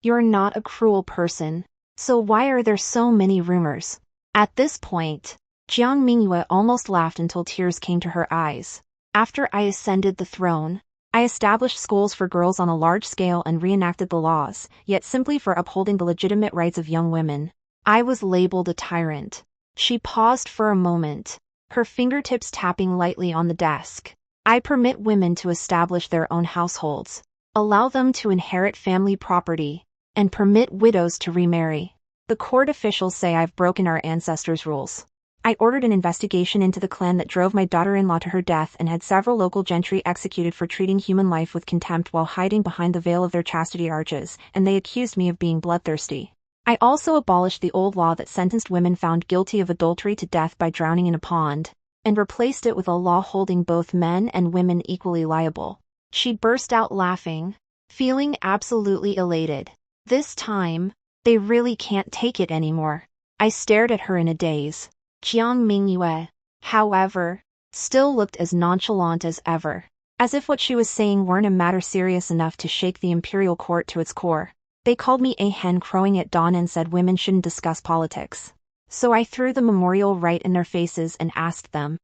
Speaker 1: "You're not a cruel person, so why are there so many rumors?" At this point, Jiang Mingyue almost laughed until tears came to her eyes. "After I ascended the throne, I established schools for girls on a large scale and reenacted the laws, yet simply for upholding the legitimate rights of young women. I was labeled a tyrant. She paused for a moment, her fingertips tapping lightly on the desk. I permit women to establish their own households, allow them to inherit family property, and permit widows to remarry. The court officials say I've broken our ancestors' rules. I ordered an investigation into the clan that drove my daughter-in-law to her death and had several local gentry executed for treating human life with contempt while hiding behind the veil of their chastity arches, and they accused me of being bloodthirsty. I also abolished the old law that sentenced women found guilty of adultery to death by drowning in a pond, and replaced it with a law holding both men and women equally liable. She burst out laughing, feeling absolutely elated. This time, they really can't take it anymore. I stared at her in a daze. Jiang Mingyue, however, still looked as nonchalant as ever, as if what she was saying weren't a matter serious enough to shake the imperial court to its core. They called me a hen crowing at dawn and said women shouldn't discuss politics. So I threw the memorial right in their faces and asked them,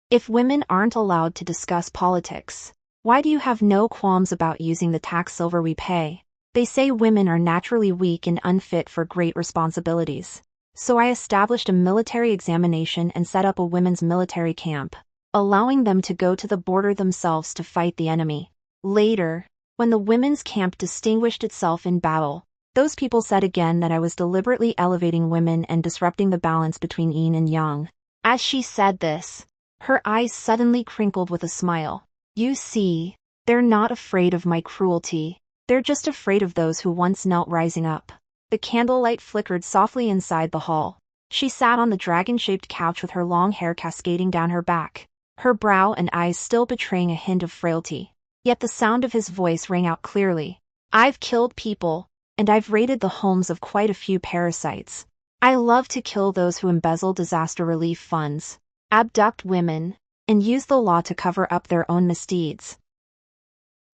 Speaker 1: if women aren't allowed to discuss politics, why do you have no qualms about using the tax silver we pay? They say women are naturally weak and unfit for great responsibilities. So I established a military examination and set up a women's military camp, allowing them to go to the border themselves to fight the enemy. Later, when the women's camp distinguished itself in battle, those people said again that I was deliberately elevating women and disrupting the balance between yin and yang. As she said this, her eyes suddenly crinkled with a smile. You see, they're not afraid of my cruelty. They're just afraid of those who once knelt rising up. The candlelight flickered softly inside the hall. She sat on the dragon-shaped couch with her long hair cascading down her back, her brow and eyes still betraying a hint of frailty. Yet the sound of his voice rang out clearly. I've killed people, and I've raided the homes of quite a few parasites. I love to kill those who embezzle disaster relief funds, abduct women, and use the law to cover up their own misdeeds.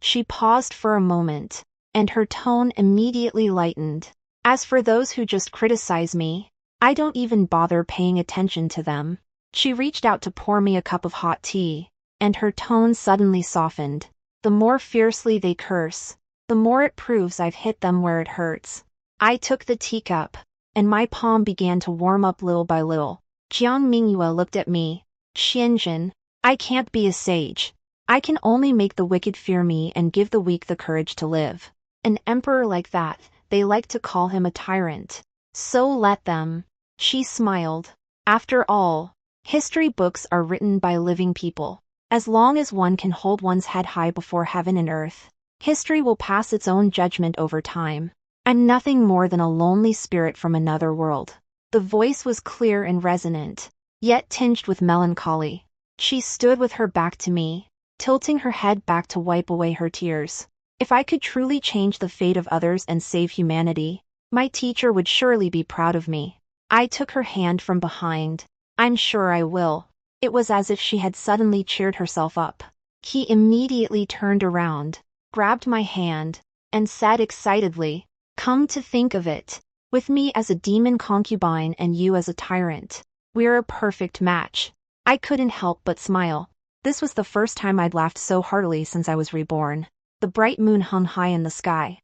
Speaker 1: She paused for a moment, and her tone immediately lightened. As for those who just criticize me, I don't even bother paying attention to them. She reached out to pour me a cup of hot tea, and her tone suddenly softened. The more fiercely they curse, the more it proves I've hit them where it hurts. I took the teacup, and my palm began to warm up little by little. Jiang Mingyue looked at me. Xianjin, I can't be a sage. I can only make the wicked fear me and give the weak the courage to live. An emperor like that, they like to call him a tyrant. So let them. She smiled. After all, history books are written by living people. As long as one can hold one's head high before heaven and earth, history will pass its own judgment over time. I'm nothing more than a lonely spirit from another world. The voice was clear and resonant, yet tinged with melancholy. She stood with her back to me, tilting her head back to wipe away her tears. If I could truly change the fate of others and save humanity, my teacher would surely be proud of me. I took her hand from behind. I'm sure I will. It was as if she had suddenly cheered herself up. He immediately turned around, grabbed my hand, and said excitedly, come to think of it, with me as a demon concubine and you as a tyrant, we're a perfect match. I couldn't help but smile. This was the first time I'd laughed so heartily since I was reborn. The bright moon hung high in the sky.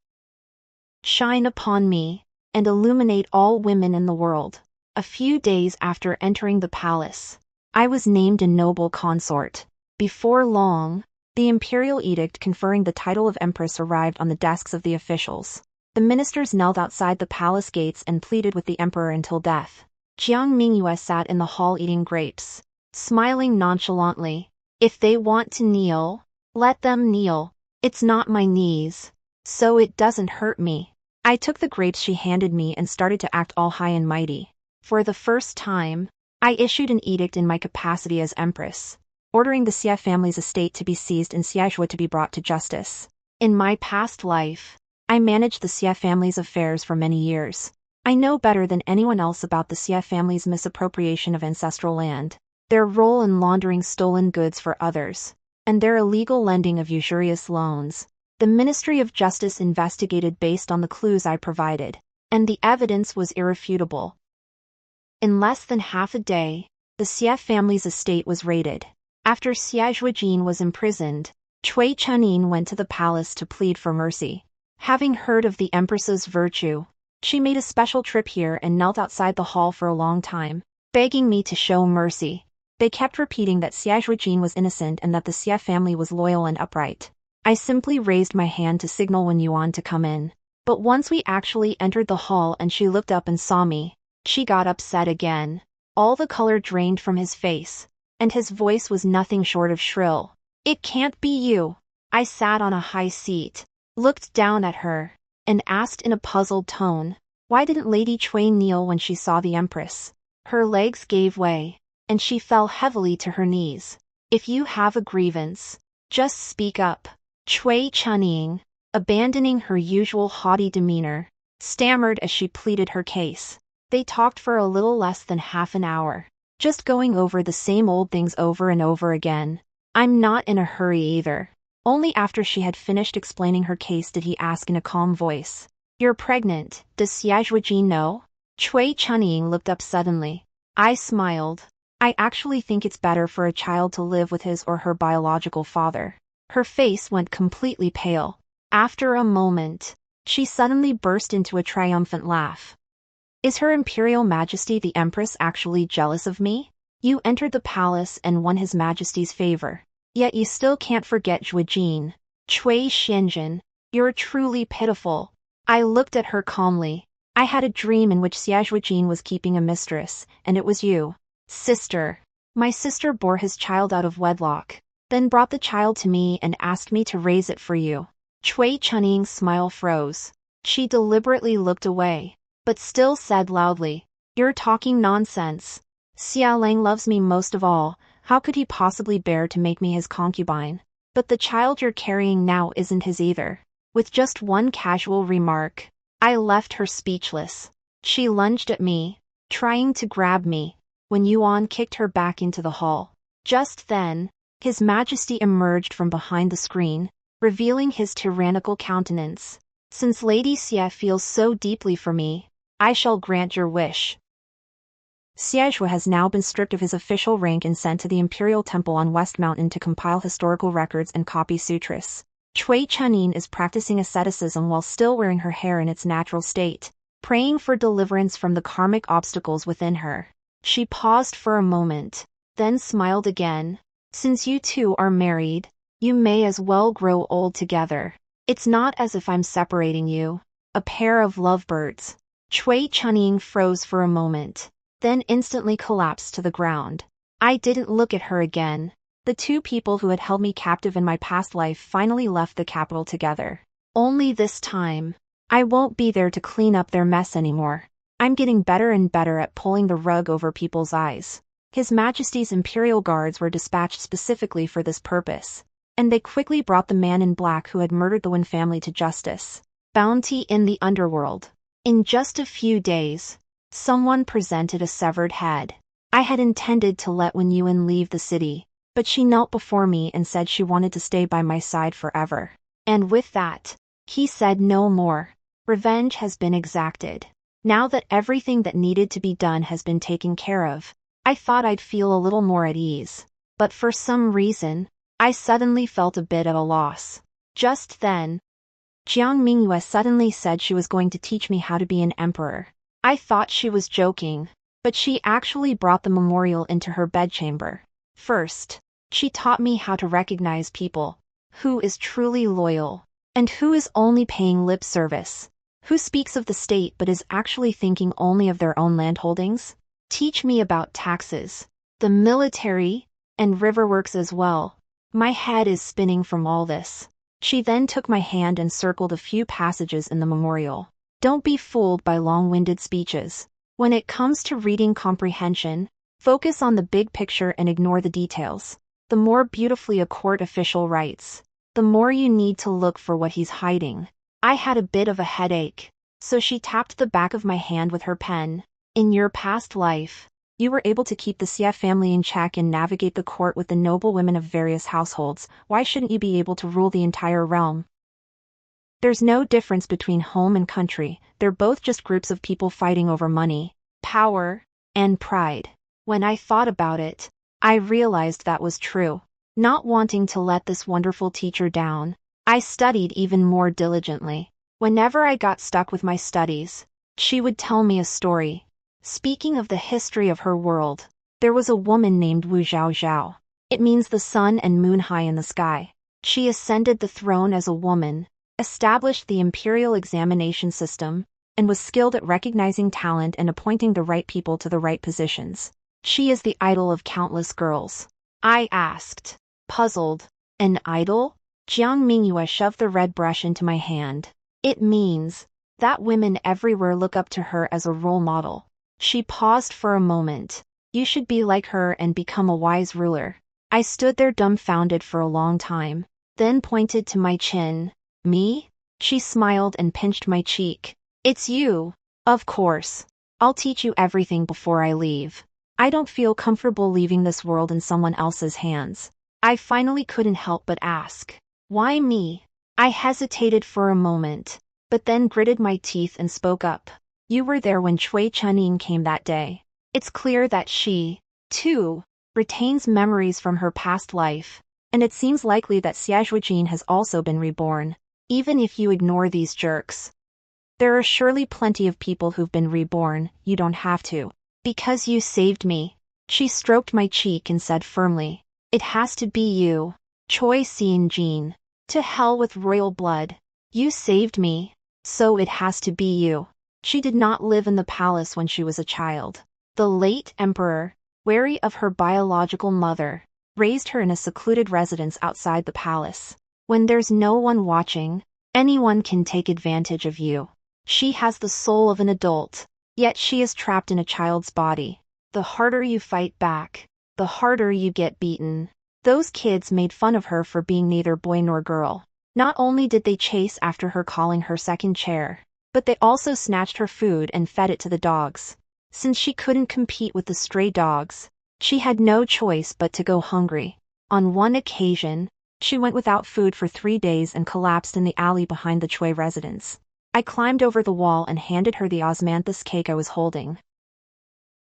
Speaker 1: Shine upon me, and illuminate all women in the world. A few days after entering the palace, I was named a noble consort. Before long, the imperial edict conferring the title of empress arrived on the desks of the officials. The ministers knelt outside the palace gates and pleaded with the emperor until death. Jiang Mingyue sat in the hall eating grapes, smiling nonchalantly. If they want to kneel, let them kneel. It's not my knees, so it doesn't hurt me. I took the grapes she handed me and started to act all high and mighty. For the first time, I issued an edict in my capacity as empress, ordering the Xie family's estate to be seized and Xie Zhuojin to be brought to justice. In my past life, I managed the Xie family's affairs for many years. I know better than anyone else about the Xie family's misappropriation of ancestral land, their role in laundering stolen goods for others, and their illegal lending of usurious loans. The Ministry of Justice investigated based on the clues I provided, and the evidence was irrefutable. In less than half a day, the Xie family's estate was raided. After Xie Zhuojin was imprisoned, Xie Zhuojin went to the palace to plead for mercy. Having heard of the empress's virtue, she made a special trip here and knelt outside the hall for a long time, begging me to show mercy. They kept repeating that Xie Zhuojin was innocent and that the Xie family was loyal and upright. I simply raised my hand to signal Wen Yuan to come in. But once we actually entered the hall and she looked up and saw me, she got upset again. All the color drained from his face, and his voice was nothing short of shrill. "It can't be you." I sat on a high seat, looked down at her, and asked in a puzzled tone, "Why didn't Lady Cui kneel when she saw the Empress?" Her legs gave way, and she fell heavily to her knees. "If you have a grievance, just speak up." Xie Zhuojin, abandoning her usual haughty demeanor, stammered as she pleaded her case. They talked for a little less than half an hour, just going over the same old things over and over again. I'm not in a hurry either. Only after she had finished explaining her case did he ask in a calm voice, "You're pregnant, does Xie Zhuojin know?" Xie Zhuojin looked up suddenly. I smiled. "I actually think it's better for a child to live with his or her biological father." Her face went completely pale. After a moment, she suddenly burst into a triumphant laugh. "Is Her Imperial Majesty the Empress actually jealous of me? You entered the palace and won His Majesty's favor, yet you still can't forget Zhuojin. Xie Zhuojin, you're truly pitiful." I looked at her calmly. "I had a dream in which Xie Zhuojin was keeping a mistress, and it was you, sister. My sister bore his child out of wedlock, then brought the child to me and asked me to raise it for you." Xie Zhuojin's smile froze. She deliberately looked away, but still said loudly, "You're talking nonsense. Xia Lang loves me most of all. How could he possibly bear to make me his concubine? But the child you're carrying now isn't his either." With just one casual remark, I left her speechless. She lunged at me, trying to grab me, when Yuan kicked her back into the hall. Just then, His Majesty emerged from behind the screen, revealing his tyrannical countenance. "Since Lady Xie feels so deeply for me, I shall grant your wish." Xie Zhuo has now been stripped of his official rank and sent to the Imperial Temple on West Mountain to compile historical records and copy sutras. Xie Zhuojin is practicing asceticism while still wearing her hair in its natural state, praying for deliverance from the karmic obstacles within her. She paused for a moment, then smiled again. "Since you two are married, you may as well grow old together. It's not as if I'm separating you. A pair of lovebirds." Xie Zhuojin froze for a moment, then instantly collapsed to the ground. I didn't look at her again. The two people who had held me captive in my past life finally left the capital together. Only this time, I won't be there to clean up their mess anymore. I'm getting better and better at pulling the rug over people's eyes. His Majesty's Imperial Guards were dispatched specifically for this purpose, and they quickly brought the man in black who had murdered the Wen family to justice. Bounty in the underworld. In just a few days, someone presented a severed head. I had intended to let Wen Yuan leave the city, but she knelt before me and said she wanted to stay by my side forever. And with that, he said no more. Revenge has been exacted. Now that everything that needed to be done has been taken care of, I thought I'd feel a little more at ease. But for some reason, I suddenly felt a bit at a loss. Just then, Jiang Mingyue suddenly said she was going to teach me how to be an emperor. I thought she was joking, but she actually brought the memorial into her bedchamber. First, she taught me how to recognize people, who is truly loyal, and who is only paying lip service, who speaks of the state but is actually thinking only of their own landholdings. Teach me about taxes, the military, and riverworks as well. My head is spinning from all this. She then took my hand and circled a few passages in the memorial. Don't be fooled by long-winded speeches. When it comes to reading comprehension, focus on the big picture and ignore the details. The more beautifully a court official writes, the more you need to look for what he's hiding. I had a bit of a headache, so she tapped the back of my hand with her pen. In your past life, you were able to keep the Xie family in check and navigate the court with the noble women of various households. Why shouldn't you be able to rule the entire realm? There's no difference between home and country. They're both just groups of people fighting over money, power, and pride. When I thought about it, I realized that was true. Not wanting to let this wonderful teacher down, I studied even more diligently. Whenever I got stuck with my studies, she would tell me a story. Speaking of the history of her world, there was a woman named Wu Zhao. It means the sun and moon high in the sky. She ascended the throne as a woman, established the imperial examination system, and was skilled at recognizing talent and appointing the right people to the right positions. She is the idol of countless girls. I asked, puzzled. An idol? Jiang Mingyue shoved the red brush into my hand. It means that women everywhere look up to her as a role model. She paused for a moment. You should be like her and become a wise ruler. I stood there dumbfounded for a long time, then pointed to my chin. Me? She smiled and pinched my cheek. It's you. Of course. I'll teach you everything before I leave. I don't feel comfortable leaving this world in someone else's hands. I finally couldn't help but ask. Why me? I hesitated for a moment, but then gritted my teeth and spoke up. You were there when Cui Chunying came that day. It's clear that she, too, retains memories from her past life, and it seems likely that Xie Zhuojin has also been reborn, even if you ignore these jerks. There are surely plenty of people who've been reborn, you don't have to. Because you saved me. She stroked my cheek and said firmly. It has to be you. Choi Xin-jin. To hell with royal blood. You saved me. So it has to be you. She did not live in the palace when she was a child. The late emperor, wary of her biological mother, raised her in a secluded residence outside the palace. When there's no one watching, anyone can take advantage of you. She has the soul of an adult, yet she is trapped in a child's body. The harder you fight back, the harder you get beaten. Those kids made fun of her for being neither boy nor girl. Not only did they chase after her calling her second chair, but they also snatched her food and fed it to the dogs. Since she couldn't compete with the stray dogs, she had no choice but to go hungry. On one occasion, she went without food for 3 days and collapsed in the alley behind the Chui residence. I climbed over the wall and handed her the osmanthus cake I was holding.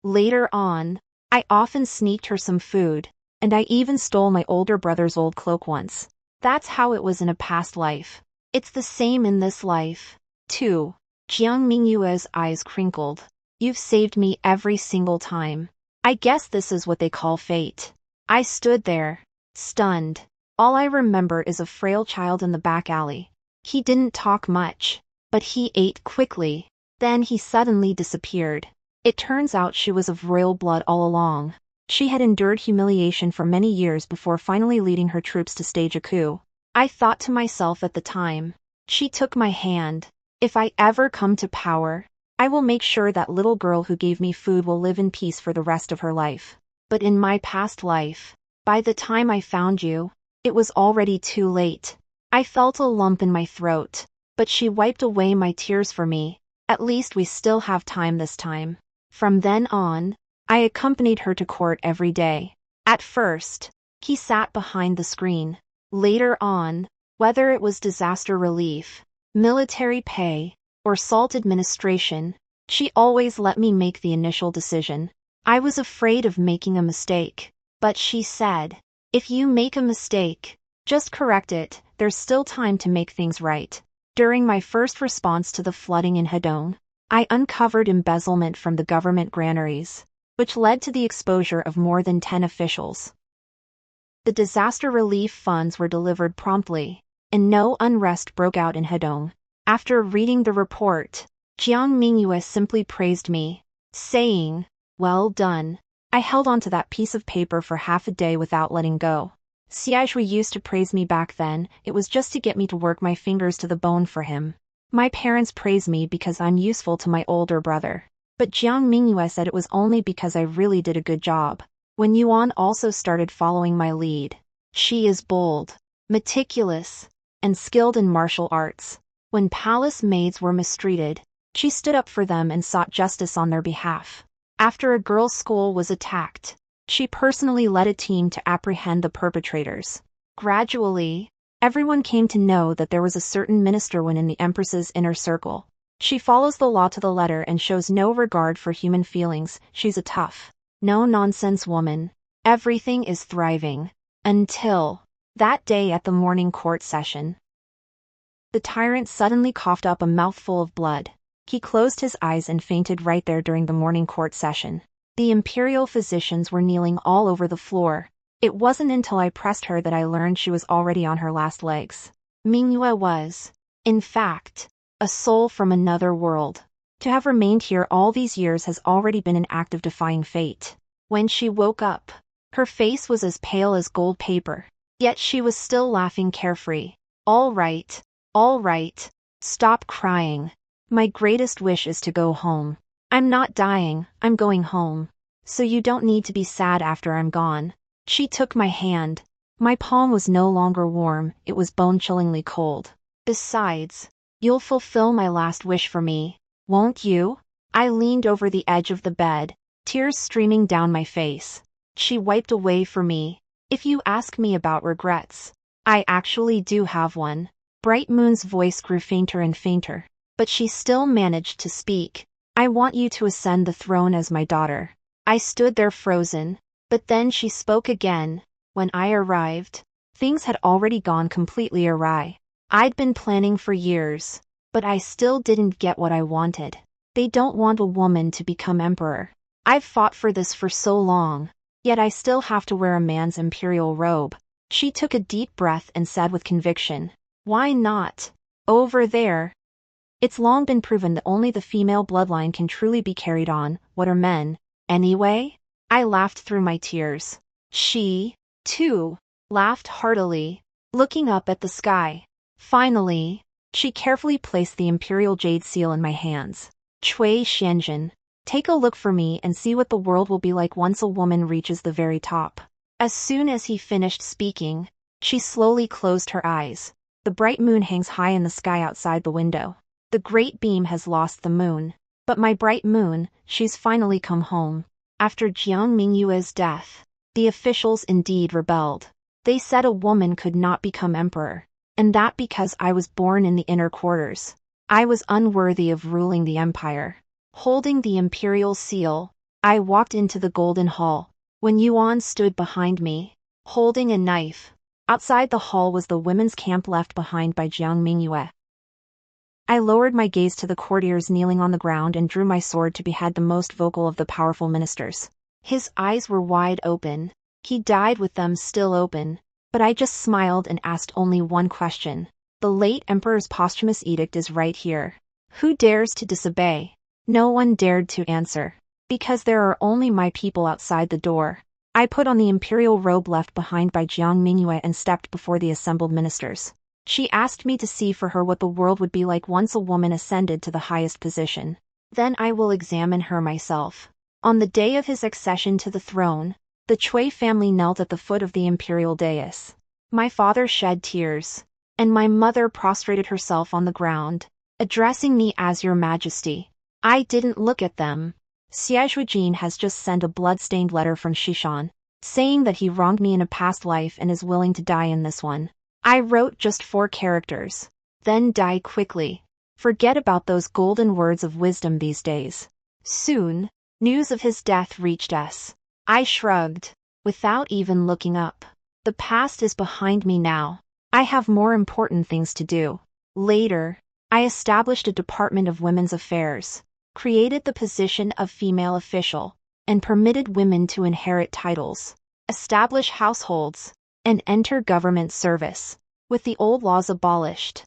Speaker 1: Later on, I often sneaked her some food, and I even stole my older brother's old cloak once. That's how it was in a past life. It's the same in this life, too. Jiang Mingyue's eyes crinkled. You've saved me every single time. I guess this is what they call fate. I stood there, stunned. All I remember is a frail child in the back alley. He didn't talk much, but he ate quickly. Then he suddenly disappeared. It turns out she was of royal blood all along. She had endured humiliation for many years before finally leading her troops to stage a coup. I thought to myself at the time, she took my hand. If I ever come to power, I will make sure that little girl who gave me food will live in peace for the rest of her life. But in my past life, by the time I found you, it was already too late. I felt a lump in my throat, but she wiped away my tears for me. At least we still have time this time. From then on, I accompanied her to court every day. At first, he sat behind the screen. Later on, whether it was disaster relief, military pay, or salt administration, she always let me make the initial decision. I was afraid of making a mistake, but she said, if you make a mistake, just correct it, there's still time to make things right. During my first response to the flooding in Hedong, I uncovered embezzlement from the government granaries, which led to the exposure of more than 10 officials. The disaster relief funds were delivered promptly, and no unrest broke out in Hedong. After reading the report, Jiang Mingyue simply praised me, saying, well done. I held onto that piece of paper for half a day without letting go. Xie Zhuojin used to praise me back then, it was just to get me to work my fingers to the bone for him. My parents praise me because I'm useful to my older brother. But Jiang Mingyue said it was only because I really did a good job. When Yuan also started following my lead. She is bold, meticulous, and skilled in martial arts. When palace maids were mistreated, she stood up for them and sought justice on their behalf. After a girls' school was attacked, she personally led a team to apprehend the perpetrators. Gradually, everyone came to know that there was a certain minister in the Empress's inner circle. She follows the law to the letter and shows no regard for human feelings. She's a tough, no-nonsense woman. Everything is thriving. Until that day at the morning court session. The tyrant suddenly coughed up a mouthful of blood. He closed his eyes and fainted right there during the morning court session. The imperial physicians were kneeling all over the floor. It wasn't until I pressed her that I learned she was already on her last legs. Mingyue was, in fact, a soul from another world. To have remained here all these years has already been an act of defying fate. When she woke up, her face was as pale as gold paper, yet she was still laughing carefree. All right, stop crying. My greatest wish is to go home. I'm not dying, I'm going home. So you don't need to be sad after I'm gone. She took my hand. My palm was no longer warm, it was bone-chillingly cold. Besides, you'll fulfill my last wish for me, won't you? I leaned over the edge of the bed, tears streaming down my face. She wiped away for me. If you ask me about regrets, I actually do have one. Bright Moon's voice grew fainter and fainter, but she still managed to speak. I want you to ascend the throne as my daughter. I stood there frozen, but then she spoke again. When I arrived, things had already gone completely awry. I'd been planning for years, but I still didn't get what I wanted. They don't want a woman to become emperor. I've fought for this for so long, yet I still have to wear a man's imperial robe. She took a deep breath and said with conviction, "Why not? Over there. It's long been proven that only the female bloodline can truly be carried on. What are men, anyway?" I laughed through my tears. She, too, laughed heartily, looking up at the sky. Finally, she carefully placed the imperial jade seal in my hands. "Xie Zhuojin, take a look for me and see what the world will be like once a woman reaches the very top." As soon as he finished speaking, she slowly closed her eyes. The bright moon hangs high in the sky outside the window. The great beam has lost the moon. But my bright moon, she's finally come home. After Jiang Mingyue's death, the officials indeed rebelled. They said a woman could not become emperor, and that because I was born in the inner quarters. I was unworthy of ruling the empire. Holding the imperial seal, I walked into the golden hall. When Yuan stood behind me, holding a knife. Outside the hall was the women's camp left behind by Jiang Mingyue. I lowered my gaze to the courtiers kneeling on the ground and drew my sword to behead the most vocal of the powerful ministers. His eyes were wide open. He died with them still open. But I just smiled and asked only one question. The late emperor's posthumous edict is right here. Who dares to disobey? No one dared to answer. Because there are only my people outside the door. I put on the imperial robe left behind by Jiang Mingyue and stepped before the assembled ministers. She asked me to see for her what the world would be like once a woman ascended to the highest position. Then I will examine her myself. On the day of his accession to the throne, the Cui family knelt at the foot of the imperial dais. My father shed tears, and my mother prostrated herself on the ground, addressing me as Your Majesty. I didn't look at them. Xie Zhuojin has just sent a blood-stained letter from Xishan, saying that he wronged me in a past life and is willing to die in this one. I wrote just 4 characters. Then die quickly. Forget about those golden words of wisdom these days. Soon, news of his death reached us. I shrugged, without even looking up. The past is behind me now. I have more important things to do. Later, I established a Department of Women's Affairs, created the position of female official, and permitted women to inherit titles, establish households, and enter government service. With the old laws abolished,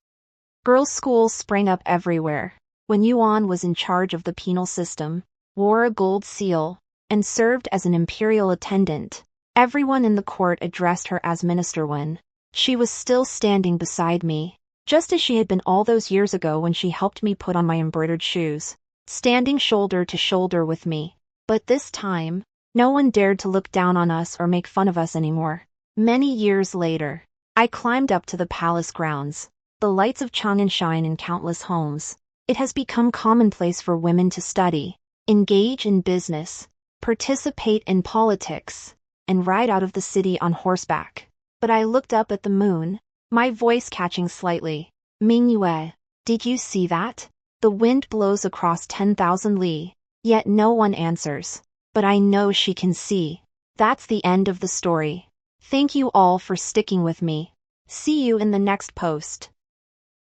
Speaker 1: girls' schools sprang up everywhere. When Yuan was in charge of the penal system, wore a gold seal, and served as an imperial attendant, everyone in the court addressed her as Minister Wen. She was still standing beside me, just as she had been all those years ago when she helped me put on my embroidered shoes, standing shoulder to shoulder with me. But this time, no one dared to look down on us or make fun of us anymore. Many years later, I climbed up to the palace grounds. The lights of Chang'an shine in countless homes. It has become commonplace for women to study, engage in business, participate in politics, and ride out of the city on horseback. But I looked up at the moon, my voice catching slightly. "Mingyue, did you see that? The wind blows across 10,000 li, yet no one answers. But I know she can see." That's the end of the story. Thank you all for sticking with me. See you in the next post.